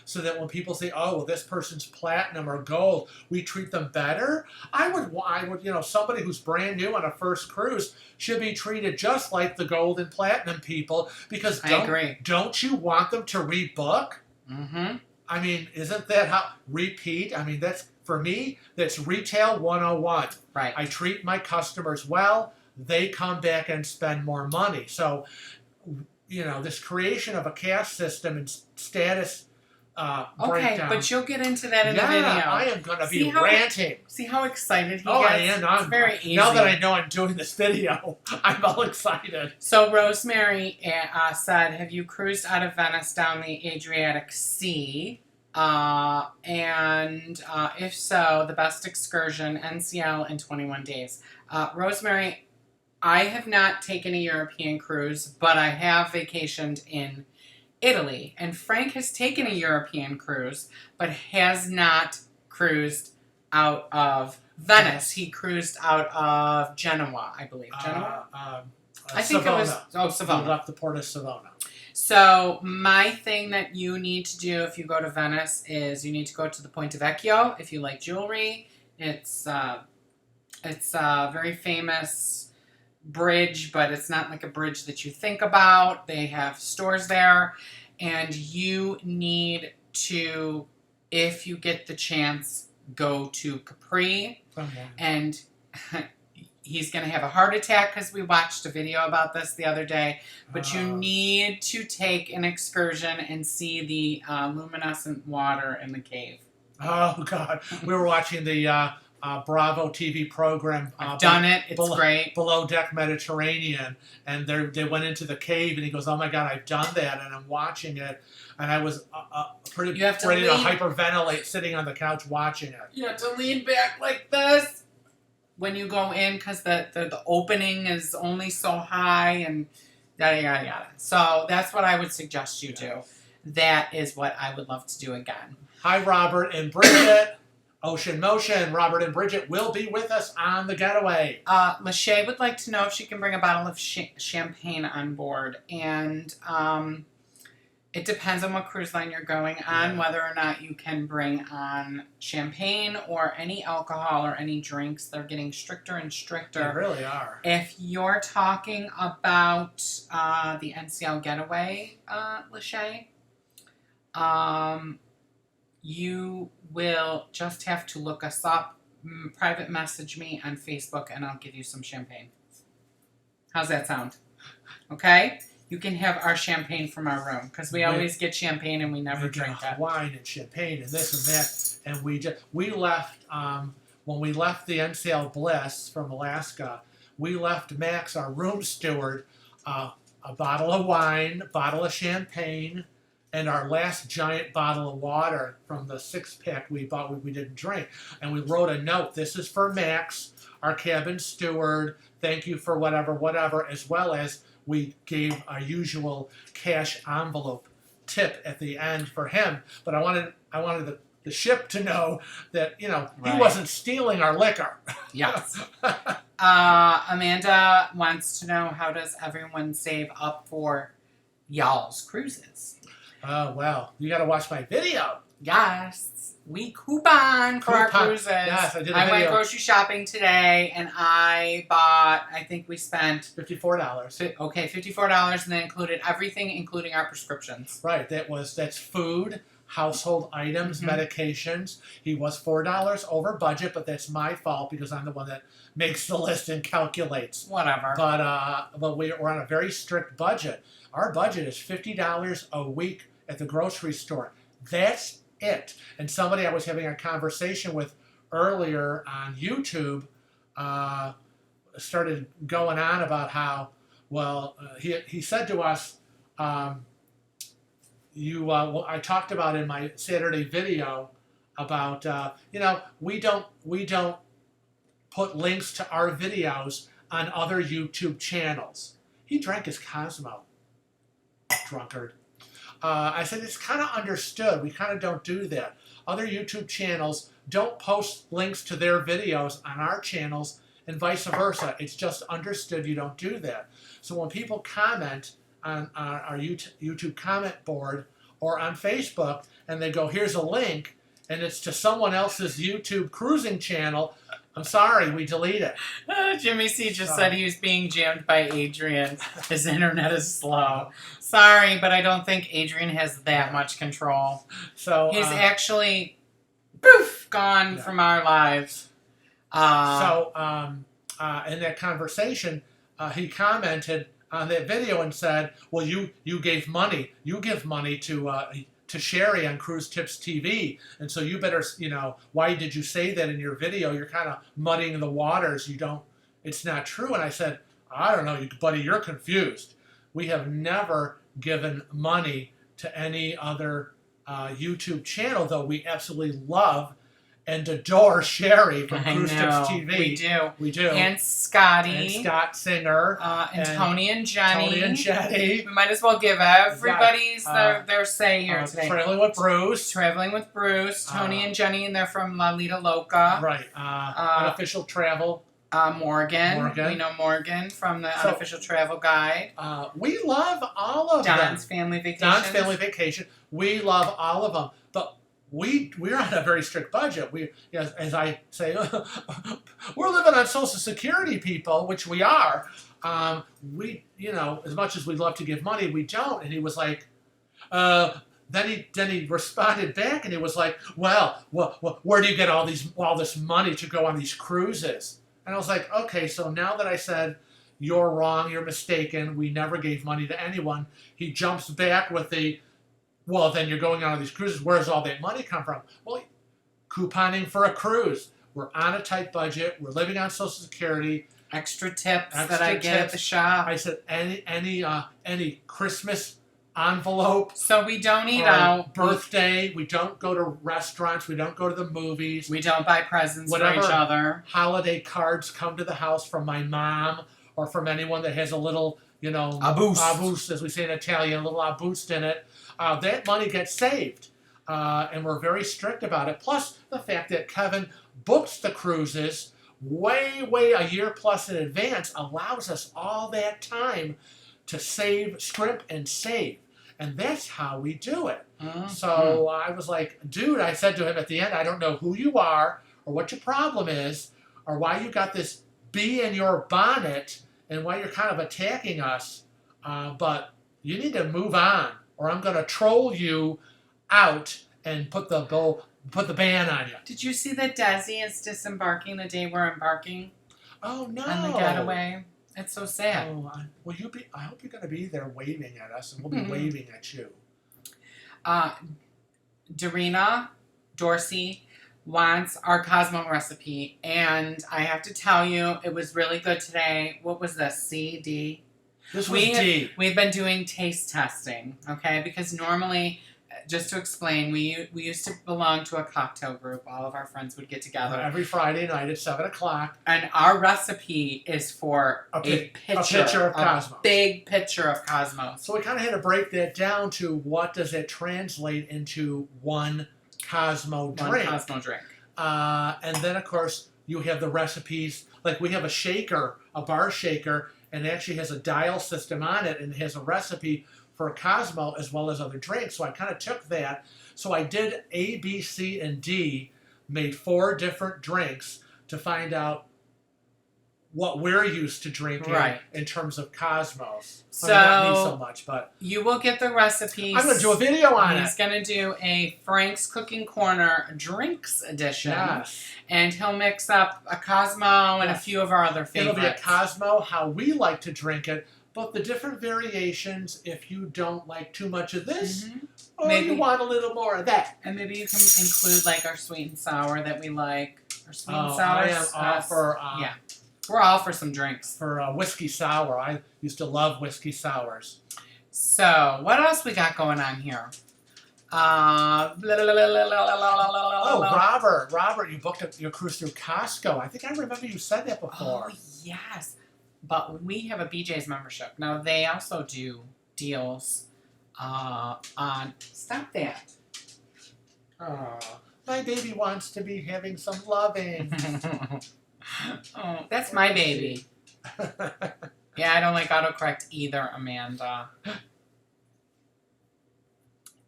so that when people say, "Oh, well, this person's platinum or gold," we treat them better? I would, somebody who's brand new on a first cruise should be treated just like the gold and platinum people, because I agree. don't you want them to rebook? Mm-hmm. I mean, isn't that how repeat? I mean, that's for me, that's retail 101. Right. I treat my customers well, they come back and spend more money. So, this creation of a cash system and status breakdown. But you'll get into that in the Yeah, video. I am going to be ranting. See how excited he gets? I am. It's very easy. Now that I know I'm doing this video, I'm all excited. So Rosemary said, have you cruised out of Venice down the Adriatic Sea? And if so, the best excursion, NCL, in 21 days. Rosemary, I have not taken a European cruise, but I have vacationed in Italy. And Frank has taken a European cruise, but has not cruised out of Venice. He cruised out of Genoa, I believe. Genoa? I think Savona. it was Savona. He left the port of Savona. So my thing that you need to do if you go to Venice is you need to go to the Ponte Vecchio if you like jewelry. It's a very famous bridge, but it's not like a bridge that you think about. They have stores there, and you need to, if you get the chance, go to Capri. And he's going to have a heart attack because we watched a video about this the other day. But you need to take an excursion and see the luminescent water in the cave. Oh, God. We were watching the Bravo TV program. I've done it. It's great. Below Deck Mediterranean. And they went into the cave, and he goes, "Oh, my God, I've done that." And I'm watching it. And I was pretty ready to hyperventilate sitting on the couch watching it. You have to lean back like this when you go in, because the opening is only so high, and yada, yada, yada. So that's what I would suggest you do. That is what I would love to do again. Hi, Robert and Bridget. Ocean Motion. Robert and Bridget will be with us on the getaway. Lachey would like to know if she can bring a bottle of champagne on board. And it depends on what cruise line you're going on, whether or not you can bring on champagne or any alcohol or any drinks. They're getting stricter and stricter. They really are. If you're talking about the NCL getaway, Lachey, you will just have to look us up, private message me on Facebook, and I'll give you some champagne. How's that sound? Okay? You can have our champagne from our room, because we always get champagne and we never drink it. Wine and champagne and this and that. And we left, when we left the NCL Bliss from Alaska, we left Max, our room steward, a bottle of wine, a bottle of champagne, and our last giant bottle of water from the 6-pack we bought we didn't drink. And we wrote a note, "This is for Max, our cabin steward. Thank you for whatever," as well as we gave our usual cash envelope tip at the end for him. But I wanted the ship to know that, he wasn't stealing our liquor. Yes. Amanda wants to know, how does everyone save up for y'all's cruises? Oh, well, you got to watch my video. Yes. We coupon for our cruises. Yes, I did a I video. went grocery shopping today, and I bought, I think we spent $54. Okay, $54, and that included everything, including our prescriptions. Right. That's food, household items, medications. He was $4 over budget, but that's my fault because I'm the one that makes the list and calculates. Whatever. But we're on a very strict budget. Our budget is $50 a week at the grocery store. That's it. And somebody I was having a conversation with earlier on YouTube started going on about how, he said to us, I talked about in my Saturday video about, we don't put links to our videos on other YouTube channels. He drank his Cosmo. Drunkard. I said it's kind of understood. We kind of don't do that. Other YouTube channels don't post links to their videos on our channels and vice versa. It's just understood you don't do that. So when people comment on our YouTube comment board or on Facebook and they go, here's a link, and it's to someone else's YouTube cruising channel, I'm sorry, we delete it. Jimmy C just said he was being jammed by Adrian. His internet is slow. Sorry, but I don't think Adrian has that much control. So he's actually gone from our lives. In that conversation, he commented on that video and said, well, you gave money. You give money to Sherry on Cruise Tips TV. And so you better, why did you say that in your video? You're kind of muddying the waters. It's not true. And I said, I don't know, buddy, you're confused. We have never given money to any other YouTube channel, though we absolutely love and adore Sherry from Cruise Tips TV. We do. We do. And Scotty. And Scott Singer. And Tony and Jenny. Tony and Jenny. We might as well give everybody's their say here today. Traveling with Bruce. Traveling with Bruce. Tony and Jenny, and they're from La Lita Loca. Right. Unofficial Travel. Morgan. We know Morgan from the Unofficial Travel Guide. We love all of them. Don's Family Vacation. Don's Family Vacation. We love all of them. But we're on a very strict budget. As I say, we're living on Social Security, people, which we are. As much as we'd love to give money, we don't. And he was like, then he responded back, and he was like, well, where do you get all this money to go on these cruises? And I was like, okay, so now that I said you're wrong, you're mistaken, we never gave money to anyone, he jumps back with well, then you're going on these cruises. Where does all that money come from? Well, couponing for a cruise. We're on a tight budget. We're living on Social Security. Extra tips that I get at the shop. I said any Christmas envelope. So we don't eat out. Birthday. We don't go to restaurants. We don't go to the movies. We don't buy presents for each other. Holiday cards come to the house from my mom or from anyone that has a little, abus, as we say in Italian, a little abus in it. That money gets saved, and we're very strict about it. Plus, the fact that Kevin books the cruises way a year plus in advance allows us all that time to strip and save. And that's how we do it. Mm-hmm. So I was like, dude, I said to him at the end, I don't know who you are or what your problem is or why you got this bee in your bonnet and why you're kind of attacking us, but you need to move on, or I'm going to troll you out and put the ban on you. Did you see that Desi is disembarking the day we're embarking? Oh, no. On the getaway. It's so sad. Oh, I hope you're going to be there waving at us, and we'll be waving at you. Darina Dorsey wants our Cosmo recipe, and I have to tell you, it was really good today. What was this? C, D? This was D. We've been doing taste testing, okay? Because normally, just to explain, we used to belong to a cocktail group. All of our friends would get together every Friday night at 7 o'clock. And our recipe is for a pitcher of Cosmos. Big pitcher of Cosmos. So we kind of had to break that down to what does it translate into one Cosmo drink. One Cosmo drink. And then, of course, you have the recipes. Like we have a shaker, a bar shaker, and it actually has a dial system on it, and it has a recipe for a Cosmo as well as other drinks. So I kind of took that. So I did A, B, C, and D, made 4 different drinks to find what we're used to drinking in terms of Cosmos. So, not me so much, but you will get the recipes. I'm going to do a video on it. He's going to do a Frank's Cooking Corner Drinks edition. Yes. And he'll mix up a Cosmo and a few of our other favorites. It'll be a Cosmo, how we like to drink it, but the different variations, if you don't like too much of this, or maybe you want a little more of that. And maybe you can include like our sweet and sour that we like. Our sweet and sour. I am all for... yeah. We're all for some drinks. For whiskey sour. I used to love whiskey sours. So, what else we got going on here? Robert, you booked your cruise through Costco. I think I remember you said that before. Oh, yes. But we have a BJ's membership. Now, they also do deals on... Stop that. My baby wants to be having some loving. Oh, that's my baby. Yeah, I don't like autocorrect either, Amanda.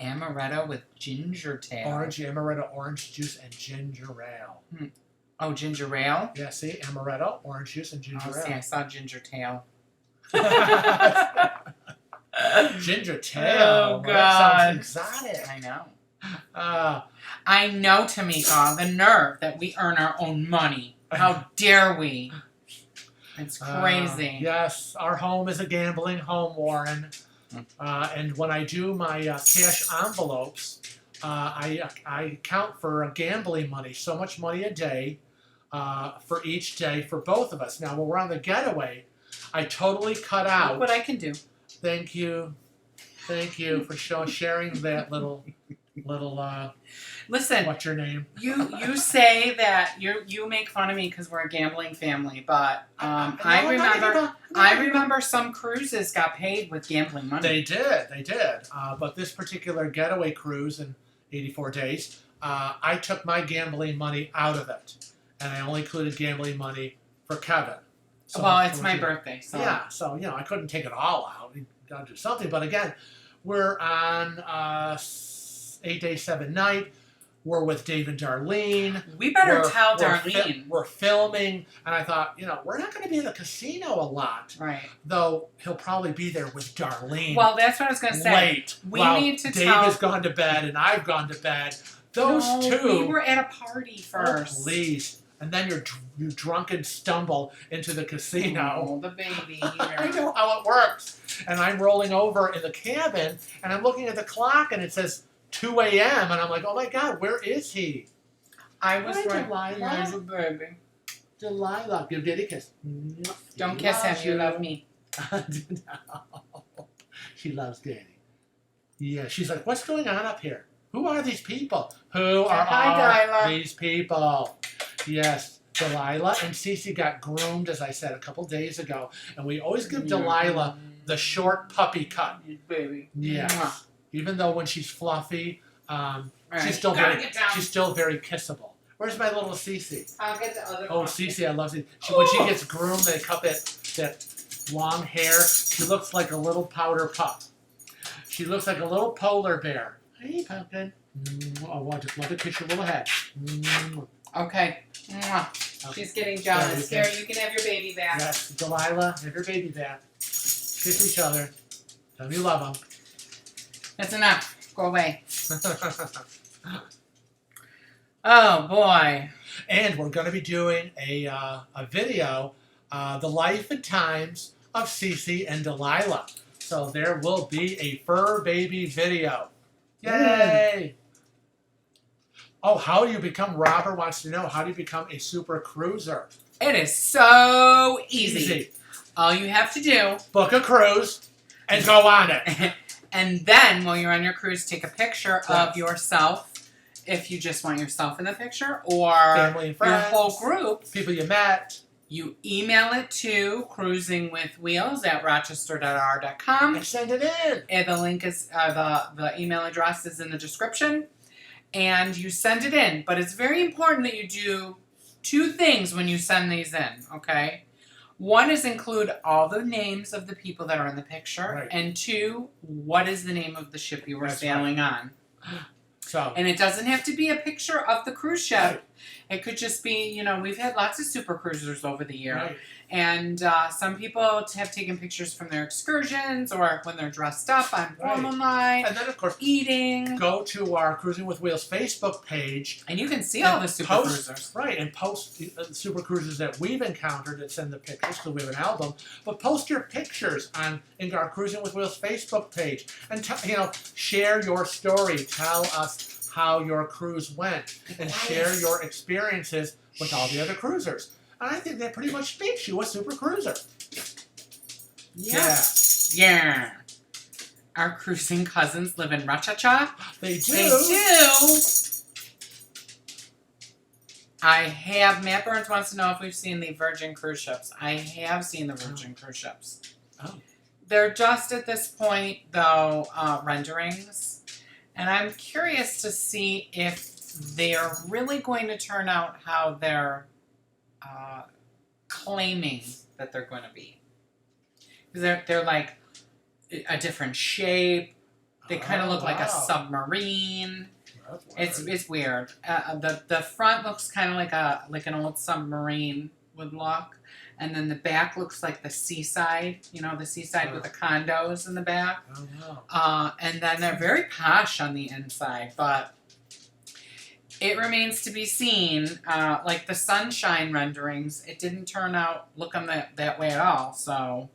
Amaretto with ginger tail. Orange amaretto, orange juice, and ginger ale. Oh, ginger ale? Yeah, see? Amaretto, orange juice, and ginger Oh, see, I saw ginger tail. ale. Ginger tail. Oh, Well, that God. sounds exotic. I know. Uh, I know, Tamika, the nerve that we earn our own money. How dare we? It's crazy. Yes, our home is a gambling home, Warren. And when I do my cash envelopes, I count for gambling money, so much money a day for each day for both of us. Now, when we're on the getaway, I totally cut out. Look what I can do. Thank you for sharing that little. Listen, What's your name? you say that you make fun of me because we're a gambling family, but I remember some cruises got paid with gambling money. They did. But this particular getaway cruise in 84 days, I took my gambling money out of it, and I only included gambling money for Kevin. So, well, it's my birthday, so yeah. So I couldn't take it all out. We got to do something. But again, we're on 8 day, 7 night. We're with Dave and Darlene. We better tell Darlene. We're filming, and I thought, we're not going to be in the casino a lot. Right. Though he'll probably be there with Darlene. Well, that's what I was going to say. Late. We while need to Dave tell. has gone to bed, and I've gone to bed. Those two. We were at a party first. Oh, please. And then you drunken stumble into the casino. Oh, the baby. I know how it works. And I'm rolling over in the cabin, and I'm looking at the clock, and it says 2 a.m. And I'm like, oh my God, where is he? I was right. Delilah. There's a baby. Delilah, give Daddy a kiss. Don't kiss him. You love me. No. She loves Daddy. Yeah, she's like, what's going on up here? Who are these people? Who are Delilah. these people? Yes, Delilah and Cece got groomed, as I said, a couple days ago. And we always give Delilah the short puppy cut. Baby. Yes. Mwah. Even though when she's fluffy, Right. she's still very kissable. Where's my little Cece? I'll get the other Oh, one. Cece, I love Cece. When she gets groomed, they cut that long hair. She looks like a little powder pup. She looks like a little polar bear. Hey, pumpkin. I just love to kiss your little head. Okay. Mwah. She's getting jealous. Here, you can have your baby back. Yes, Delilah, have your baby back. Kiss each other. Tell them you love them. That's enough. Go away. Oh, boy. And we're going to be doing a video, the life and times of Cece and Delilah. So there will be a fur baby video. Yay! Oh, how do you become, Robert wants to know, how do you become a super cruiser? It is so easy. All you have to do... Book a cruise and go on it. And then, while you're on your cruise, take a picture of yourself, if you just want yourself in the picture, or family and friends, your whole group. People you met. You email it to cruisingwithwheels@rochester.r.com. And send it in. And the link is, the email address is in the description. And you send it in. But it's very important that you do 2 things when you send these in, okay? 1 is include all the names of the people that are in the picture. Right. And 2, what is the name of the ship you were sailing on? So. And it doesn't have to be a picture of the cruise ship. Right. It could just be, we've had lots of super cruisers over the year. Right. And some people have taken pictures from their excursions or when they're dressed up on formal night. And then, of course, eating. Go to our Cruising with Wheels Facebook page. And you can see all the super cruisers. Right, and post the super cruisers that we've encountered and send the pictures because we have an album. But post your pictures in our Cruising with Wheels Facebook page. And, share your story. Tell us how your cruise went. And share your experiences with all the other cruisers. And I think that pretty much makes you a super cruiser. Yeah. Our cruising cousins live in Rochester. They do. They do. Matt Burns wants to know if we've seen the Virgin cruise ships. I have seen the Virgin cruise ships. Oh. They're just at this point, though, renderings. And I'm curious to see if they are really going to turn out how they're claiming that they're going to be. They're like a different shape. They kind of look like a submarine. It's weird. The front looks kind of like an old submarine would look, and then the back looks like the seaside. You know, the seaside with the condos in the back. Oh wow. And then they're very posh on the inside, but it remains to be seen. Like the sunshine renderings, it didn't turn out looking that way at all. So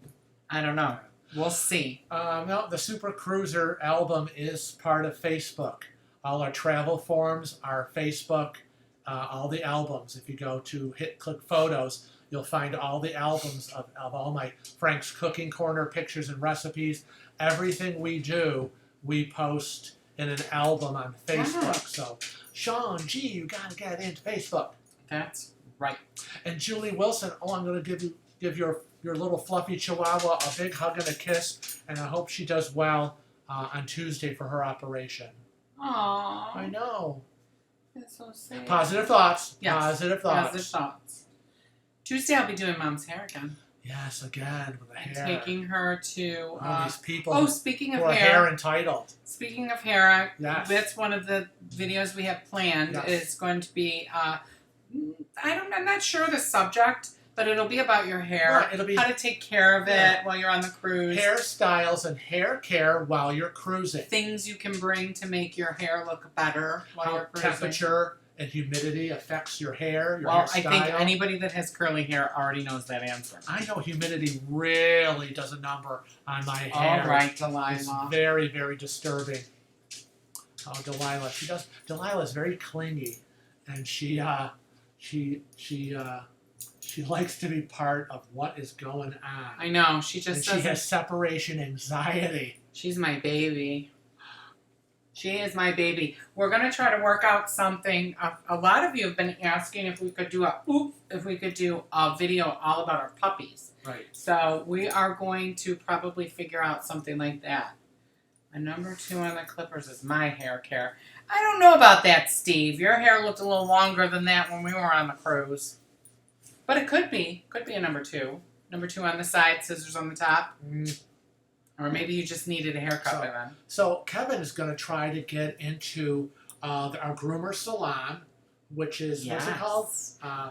I don't know. We'll see. No, the Super Cruiser album is part of Facebook. All our travel forums are Facebook. All the albums. If you go to click photos, you'll find all the albums of all my Frank's Cooking Corner pictures and recipes. Everything we do, we post in an album on Facebook. So, Sean G, you gotta get into Facebook. That's right. And Julie Wilson, I'm gonna give your little fluffy chihuahua a big hug and a kiss, and I hope she does well on Tuesday for her operation. Aww. I know. That's so sad. Positive thoughts. Yes. Positive thoughts. Positive thoughts. Tuesday I'll be doing Mom's hair again. Yes, again with the hair. Taking her to. These people. Oh, speaking of who are hair entitled. Speaking of hair, yes. That's one of the videos we have planned. Yes. It's going to be. I'm not sure the subject, but it'll be about your hair. Right, it'll be how to take care of it while you're on the cruise. Hairstyles and hair care while you're cruising. Things you can bring to make your hair look better while you're cruising. Temperature and humidity affects your hair, your hairstyle. I think anybody that has curly hair already knows that answer. I know humidity really does a number on my hair. All right, Delilah. It's very, very disturbing. Oh, Delilah. Delilah is very clingy, and she likes to be part of what is going on. I know. She has separation anxiety. She's my baby. She is my baby. We're going to try to work out something. A lot of you have been asking if we could do a video all about our puppies. Right. So we are going to probably figure out something like that. A number 2 on the clippers is my hair care. I don't know about that, Steve. Your hair looked a little longer than that when we were on the cruise. But it could be. Could be a number 2. Number 2 on the side, scissors on the top. Or maybe you just needed a haircut by then. So Kevin is going to try to get into our groomer salon, which is, what's it called?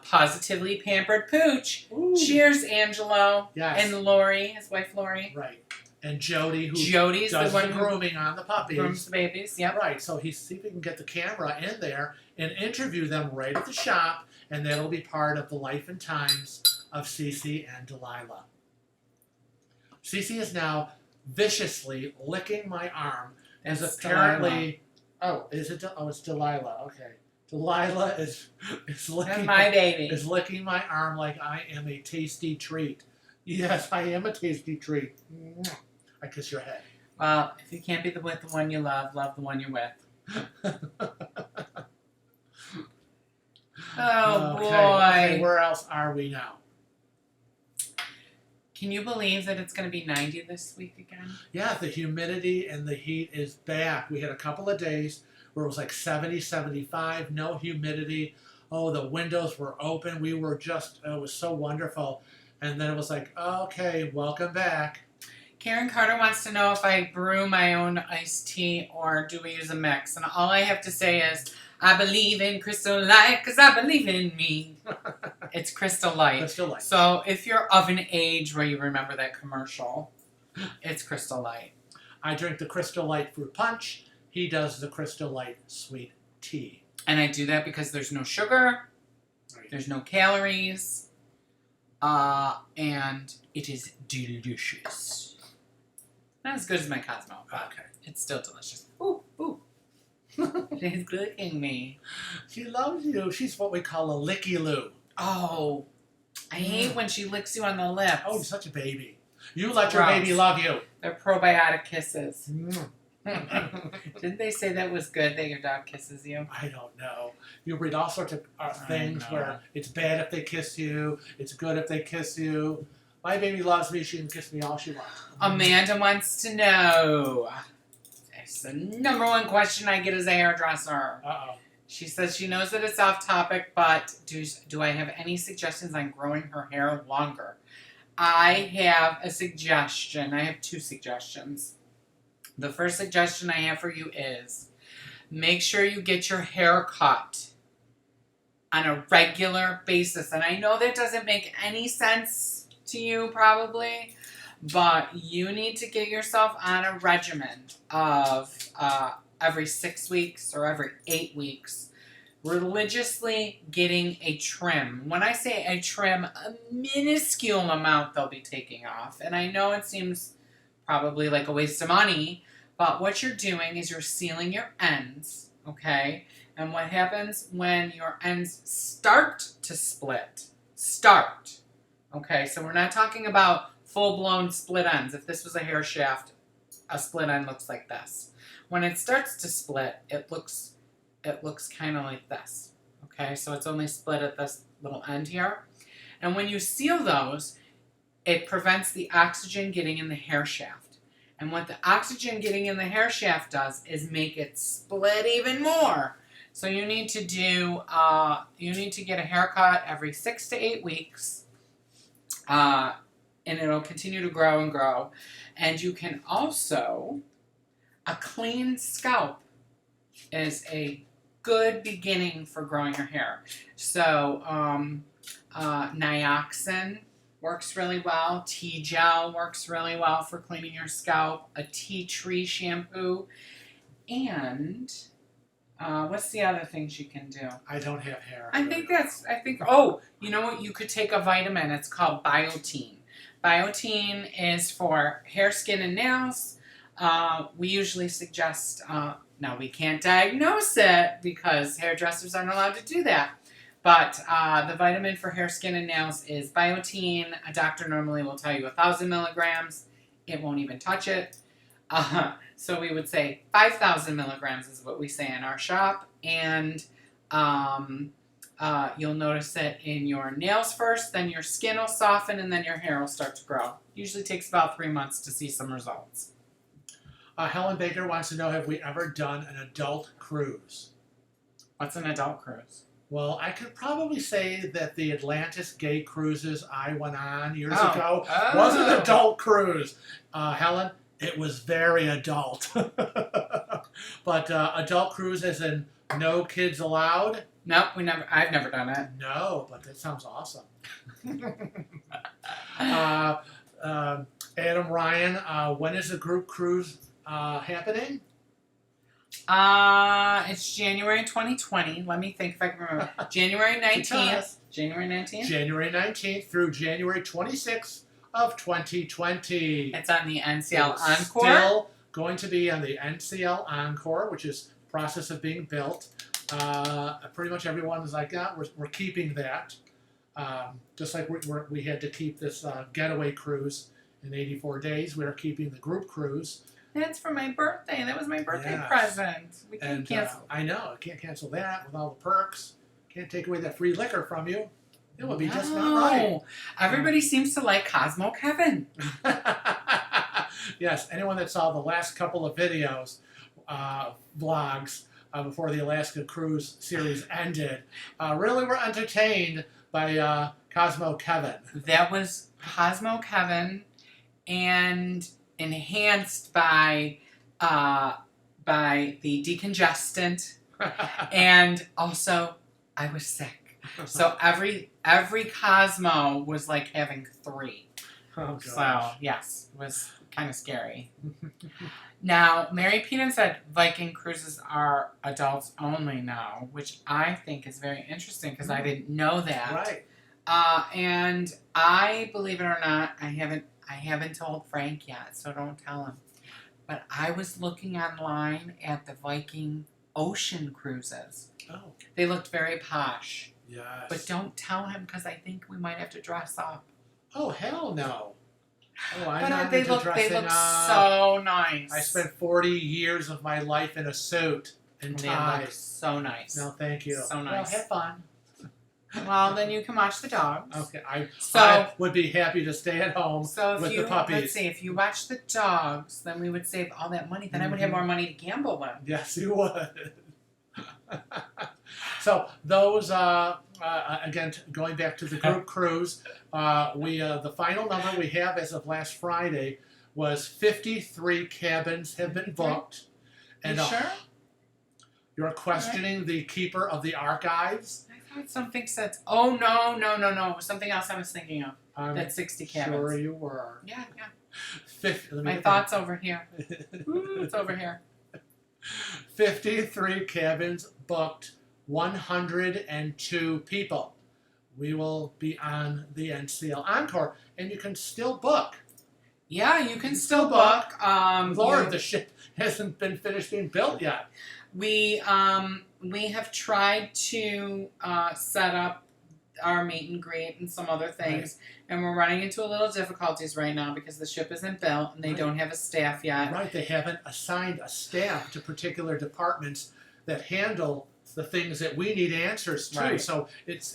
Positively Pampered Pooch. Ooh. Cheers, Angelo. Yes. And Lori, his wife Lori. Right. And Jody, who Jody's does the one grooming on the puppies. Grooms the babies, yep. Right, so see if we can get the camera in there and interview them right at the shop, and that'll be part of the life and times of Cece and Delilah. Cece is now viciously licking my arm, as apparently... Delilah. Oh, is it? Oh, it's Delilah. Okay. Delilah is licking... And my baby. Is licking my arm like I am a tasty treat. Yes, I am a tasty treat. I kiss your head. Well, if you can't be with the one you love the one you're with. Oh, okay, where else are we now? Can you believe that it's going to be 90 this week again? Yeah, the humidity and the heat is back. We had a couple of days where it was like 70, 75, no humidity. Oh, the windows were open. We were just, it was so wonderful. And then it was like, okay, welcome back. Karen Carter wants to know if I brew my own iced tea or do we use a mix. And all I have to say is, I believe in Crystal Light because I believe in me. It's Crystal Light. Crystal Light. So if you're of an age where you remember that commercial, it's Crystal Light. I drink the Crystal Light fruit punch. He does the Crystal Light sweet tea. And I do that because there's no sugar, there's no calories, and it is delicious. Not as good as my Cosmo, but it's still delicious. Ooh, ooh. She's licking me. She loves you. She's what we call a licky-loo. Oh, I hate when she licks you on the lips. Oh, you're such a baby. You let your baby love you. They're probiotic kisses. Didn't they say that was good that your dog kisses you? I don't know. You read all sorts of things where it's bad if they kiss you, it's good if they kiss you. My baby loves me. She can kiss me all she wants. Amanda wants to know. It's the number 1 question I get as a hairdresser. Uh-oh. She says she knows that it's off topic, but do I have any suggestions on growing her hair longer? I have a suggestion. I have 2 suggestions. The first suggestion I have for you is make sure you get your hair cut on a regular basis. And I know that doesn't make any sense to you probably, but you need to get yourself on a regimen of every 6 weeks or every 8 weeks, religiously getting a trim. When I say a trim, a minuscule amount they'll be taking off. And I know it seems probably like a waste of money, but what you're doing is you're sealing your ends, okay? And what happens when your ends start to split? Start. Okay, so we're not talking about full-blown split ends. If this was a hair shaft, a split end looks like this. When it starts to split, it looks kind of like this. Okay, so it's only split at this little end here. And when you seal those, it prevents the oxygen getting in the hair shaft. And what the oxygen getting in the hair shaft does is make it split even more. So you need to get a haircut every 6 to 8 weeks. And it'll continue to grow and grow. And you can also, a clean scalp is a good beginning for growing your hair. So Nioxin works really well. Tea gel works really well for cleaning your scalp. A tea tree shampoo. And what's the other things you can do? I don't have hair. Oh, you know what? You could take a vitamin. It's called biotin. Biotin is for hair, skin, and nails. We usually suggest, now we can't diagnose it because hairdressers aren't allowed to do that. But the vitamin for hair, skin, and nails is biotin. A doctor normally will tell you 1,000 milligrams. It won't even touch it. So we would say 5,000 milligrams is what we say in our shop. And you'll notice it in your nails first, then your skin will soften, and then your hair will start to grow. Usually takes about 3 months to see some results. Helen Baker wants to know, have we ever done an adult cruise? What's an adult cruise? Well, I could probably say that the Atlantis Gay Cruises I went on years ago was an adult cruise. Helen, it was very adult. But adult cruise as in no kids allowed? Nope, I've never done it. No, but that sounds awesome. Adam Ryan, when is the group cruise happening? It's January 2020. Let me think if I can remember. January 19th. January 19th? January 19th through January 26th of 2020. It's on the NCL Encore. Still going to be on the NCL Encore, which is process of being built. Pretty much everyone is like, yeah, we're keeping that. Just like we had to keep this getaway cruise in 84 days, we're keeping the group cruise. That's for my birthday. That was my birthday present. We can't cancel. I know. I can't cancel that with all the perks. Can't take away that free liquor from you. It would be just not right. Everybody seems to like Cosmo Kevin. Yes. Anyone that saw the last couple of videos, vlogs, before the Alaska Cruise series ended, really were entertained by Cosmo Kevin. That was Cosmo Kevin, and enhanced by the decongestant, and also I was sick. So every Cosmo was like having 3. Oh, gosh. So yes, it was kind of scary. Now, Mary Peden said Viking cruises are adults only now, which I think is very interesting because I didn't know that. Right. And I, believe it or not, I haven't told Frank yet, so don't tell him. But I was looking online at the Viking ocean cruises. Oh. They looked very posh. Yes. But don't tell him because I think we might have to dress up. Oh, hell no. Oh, I'm But not they into look dressing up. so nice. I spent 40 years of my life in a suit and They tie. look so nice. No, thank you. So nice. Well, have fun. Well, then you can watch the dogs. Okay, I would be happy to stay at home with the puppies. Let's see, if you watch the dogs, then we would save all that money. Then I would have more money to gamble with. Yes, you would. So those, again, going back to the group cruise, the final number we have as of last Friday was 53 cabins have been booked. And You sure? you're questioning the keeper of the archives? I thought something said. Oh no! It was something else I was thinking of. I'm That's 60 cabins. sure you were. Yeah. My thoughts over here. Ooh, it's over here. 53 cabins booked, 102 people. We will be on the NCL Encore, and you can still book. Yeah, you can still book. Lord, the ship hasn't been finished being built yet. We have tried to set up our meet and greet and some other things, and we're running into a little difficulties right now because the ship isn't built and they don't have a staff yet. Right, they haven't assigned a staff to particular departments that handle the things that we need answers to. Right. So it's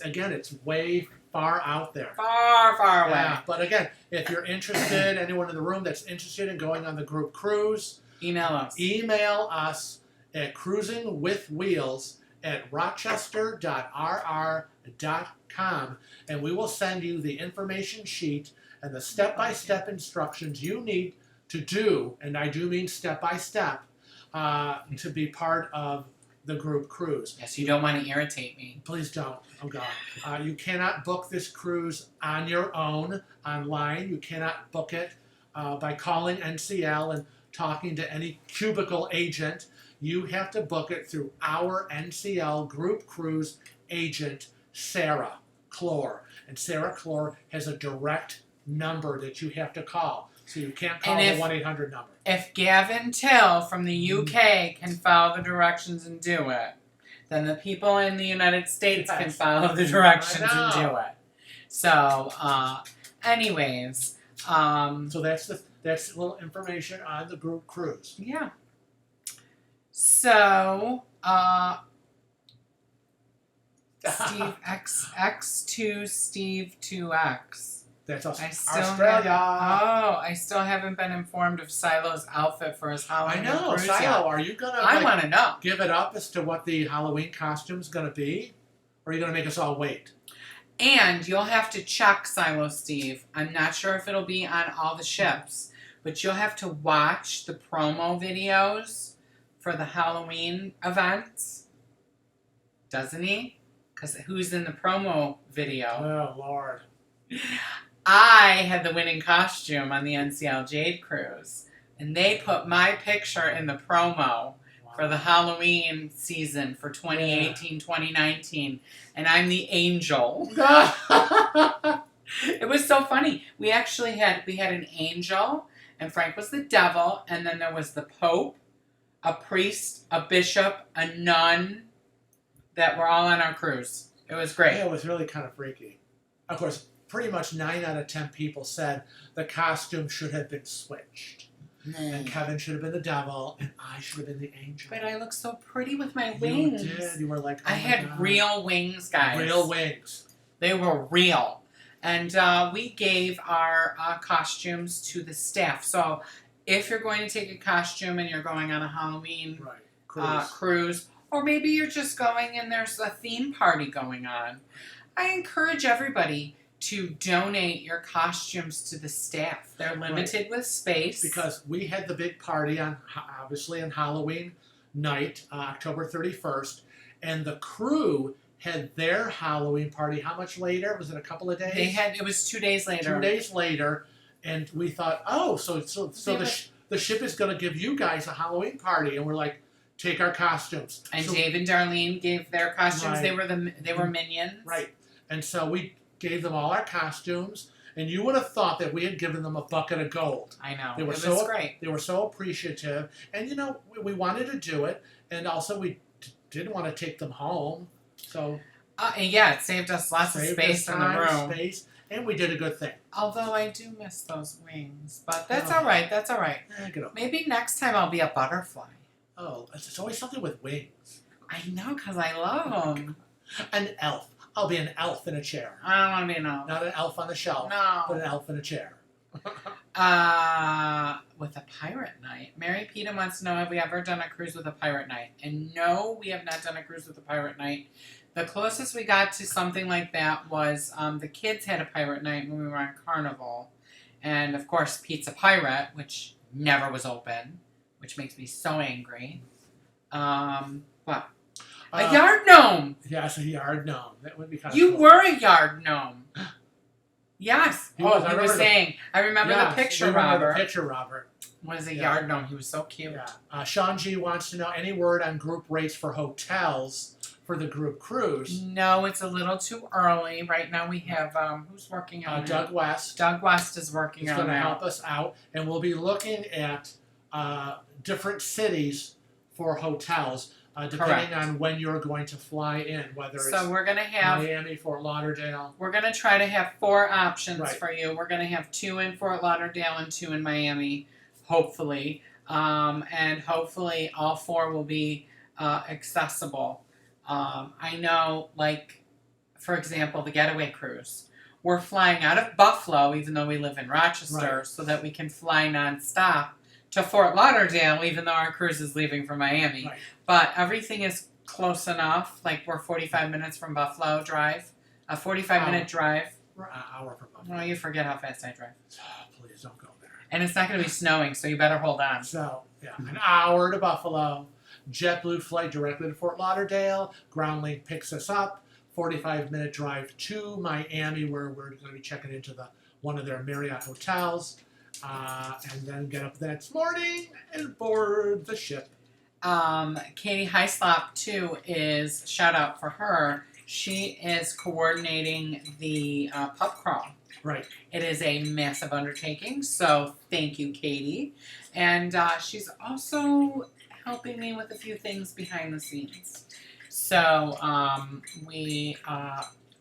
way far out there. Far away. Yeah, but again, if you're interested, anyone in the room that's interested in going on the group cruise, Email us at cruisingwithwheels@rochester.rr.com, and we will send you the information sheet and the step-by-step instructions you need to do, and I do mean step-by-step, to be part of the group cruise. Yes, you don't want to irritate me. Please don't. Oh, God. You cannot book this cruise on your own online. You cannot book it by calling NCL and talking to any cubicle agent. You have to book it through our NCL group cruise agent, Sarah Clore. And Sarah Clore has a direct number that you have to call. So you can't call the 1-800 number. If Gavin Till from the UK can follow the directions and do it, then the people in the United States can follow the directions and do it. So, anyways. So that's a little information on the group cruise. Yeah. So, Steve X2 Steve 2X. That's Australia. I still haven't been informed of Silo's outfit for his Halloween cruise Silo, yet. are you going to I want to know. Give it up as to what the Halloween costume's going to be? Or are you going to make us all wait? And you'll have to check Silo Steve. I'm not sure if it'll be on all the ships, but you'll have to watch the promo videos for the Halloween events. Doesn't he? Because who's in the promo video? Oh, Lord. I had the winning costume on the NCL Jade cruise, and they put my picture in the promo for the Halloween season for 2018-2019, and I'm the angel. It was so funny. We had an angel, and Frank was the devil, and then there was the Pope, a priest, a bishop, a nun, that were all on our cruise. It was great. Yeah, it was really kind of freaky. Of course, pretty much 9 out of 10 people said the costume should have been switched. And Kevin should have been the devil, and I should have been the angel. But I look so pretty with my wings. You did. You were like, I had real wings, guys. Real wings. They were real. And we gave our costumes to the staff. So if you're going to take a costume and you're going on a Halloween cruise, or maybe you're just going and there's a theme party going on, I encourage everybody to donate your costumes to the staff. They're limited with space. Because we had the big party obviously on Halloween night, October 31st, and the crew had their Halloween party. How much later? Was it a couple of days? It was 2 days later. 2 days later, and we thought, so the ship is going to give you guys a Halloween party, and we're like, take our costumes. And Dave and Darlene gave their costumes. Right. They were minions. Right. And so we gave them all our costumes, and you would have thought that we had given them a bucket of gold. I know. It was great. They were so appreciative, and we wanted to do it, and also we didn't want to take them home. So it saved us lots of space in the room. And we did a good thing. Although I do miss those wings, but that's all right. That's all right. Maybe next time I'll be a butterfly. Oh, it's always something with wings. I know, because I love them. An elf. I'll be an elf in a chair. I don't want to be an elf. Not an elf on the shelf. No. But an elf in a chair. with a pirate night. Mary Peta wants to know, have we ever done a cruise with a pirate night? And no, we have not done a cruise with a pirate night. The closest we got to something like that was the kids had a pirate night when we were on Carnival. And, of course, Pizza Pirate, which never was open, which makes me so angry. What? A yard gnome! Yes, a yard gnome. That would be kind of You cool. were a yard gnome. Yes. He was. He was saying. I remember the picture, Robert. The picture, Robert. Was a yard gnome. He was so cute. Yeah. Sean G wants to know any word on group rates for hotels for the group cruise. No, it's a little too early. Right now we have, who's working on Doug West. Doug West is working on that. He's going to help us out. And we'll be looking at different cities for hotels, depending on when you're going to fly in, whether it's we're going to have Miami, Fort Lauderdale. We're going to try to have 4 options Right. for you. We're going to have 2 in Fort Lauderdale and 2 in Miami, hopefully. And hopefully all 4 will be accessible. I know, like, for example, the Getaway Cruise. We're flying out of Buffalo, even though we live in Rochester, Right. so that we can fly nonstop to Fort Lauderdale, even though our cruise is leaving for Miami. Right. But everything is close enough. Like, we're 45 minutes from Buffalo drive. A 45-minute drive. We're an hour from Buffalo. Well, you forget how fast I drive. Oh, please don't go there. And it's not going to be snowing, so you better hold on. So, yeah, an hour to Buffalo. JetBlue flight directly to Fort Lauderdale. Groundlink picks us up. 45-minute drive to Miami, where we're going to be checking into one of their Marriott hotels. And then get up the next morning and board the ship. Katie Hyslop, too, is, shout out for her, she is coordinating the pub crawl. Right. It is a massive undertaking, so thank you, Katie. And she's also helping me with a few things behind the scenes. So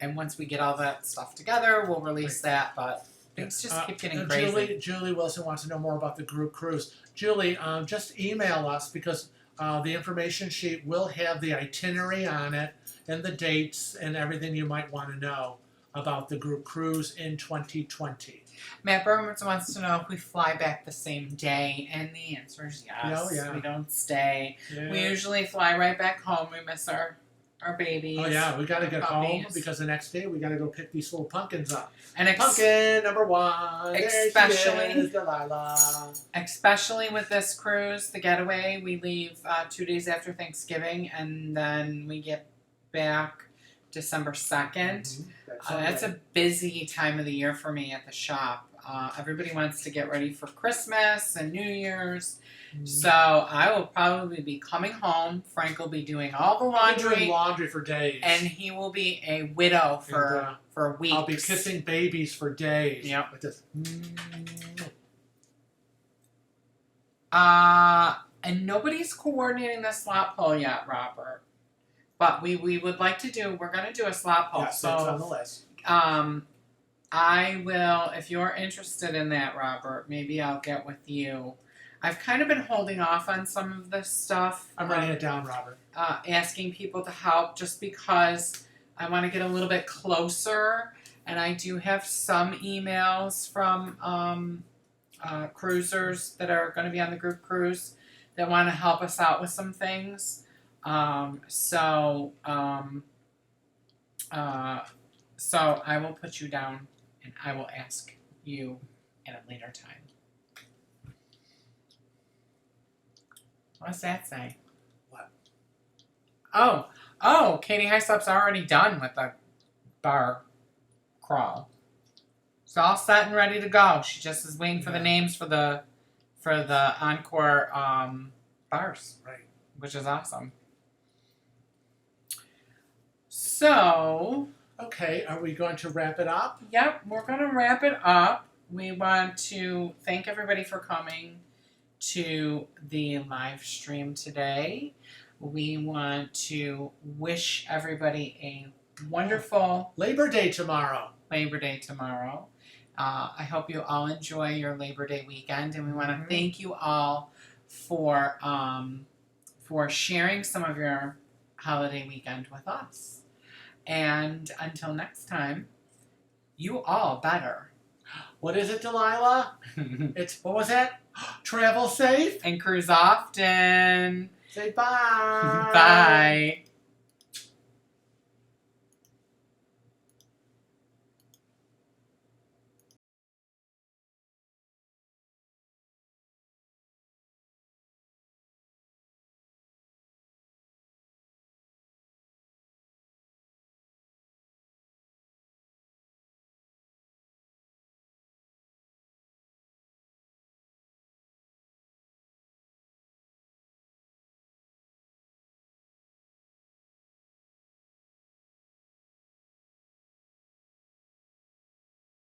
and once we get all that stuff together, we'll release that, but things just keep getting crazy. Julie Wilson wants to know more about the group cruise. Julie, just email us because the information sheet will have the itinerary on it and the dates and everything you might want to know about the group cruise in 2020. Matt Burns wants to know if we fly back the same day, and the answer is yes. Oh, yeah. We don't stay. Yeah. We usually fly right back home. We miss our babies. Oh yeah, we got to get home puppies. because the next day we got to go pick these little pumpkins up. And Pumpkin number 1. Especially- there she is, Delilah. Especially with this cruise, the Getaway, we leave 2 days after Thanksgiving, and then we get back December 2nd. That's a busy time of the year for me at the shop. Everybody wants to get ready for Christmas and New Year's. So I will probably be coming home. Frank will be doing all the I'll be doing laundry. laundry for days. And he will be a widow for weeks. I'll be kissing babies for days. Yep. With this. And nobody's coordinating the slot pull yet, Robert. But we would like to we're going to do a slot pull. Yes, so it's on the list. I will, if you're interested in that, Robert, maybe I'll get with you. I've kind of been holding off on some of this stuff. I'm writing it down, Robert. Asking people to help just because I want to get a little bit closer. And I do have some emails from cruisers that are going to be on the group cruise that want to help us out with some things. So I will put you down and I will ask you at a later time. What's that say? What? Oh, Katie Hyslop's already done with the bar crawl. It's all set and ready to go. She just is waiting for the names for the encore bars. Right. Which is awesome. So, Okay, are we going to wrap it up? yep, we're going to wrap it up. We want to thank everybody for coming to the live stream today. We want to wish everybody a wonderful Labor Day tomorrow. Labor Day tomorrow. I hope you all enjoy your Labor Day weekend, and we want to thank you all for sharing some of your holiday weekend with us. And until next time, you all better What is it, Delilah? What was that? Travel safe? And cruise often. Say bye. Bye.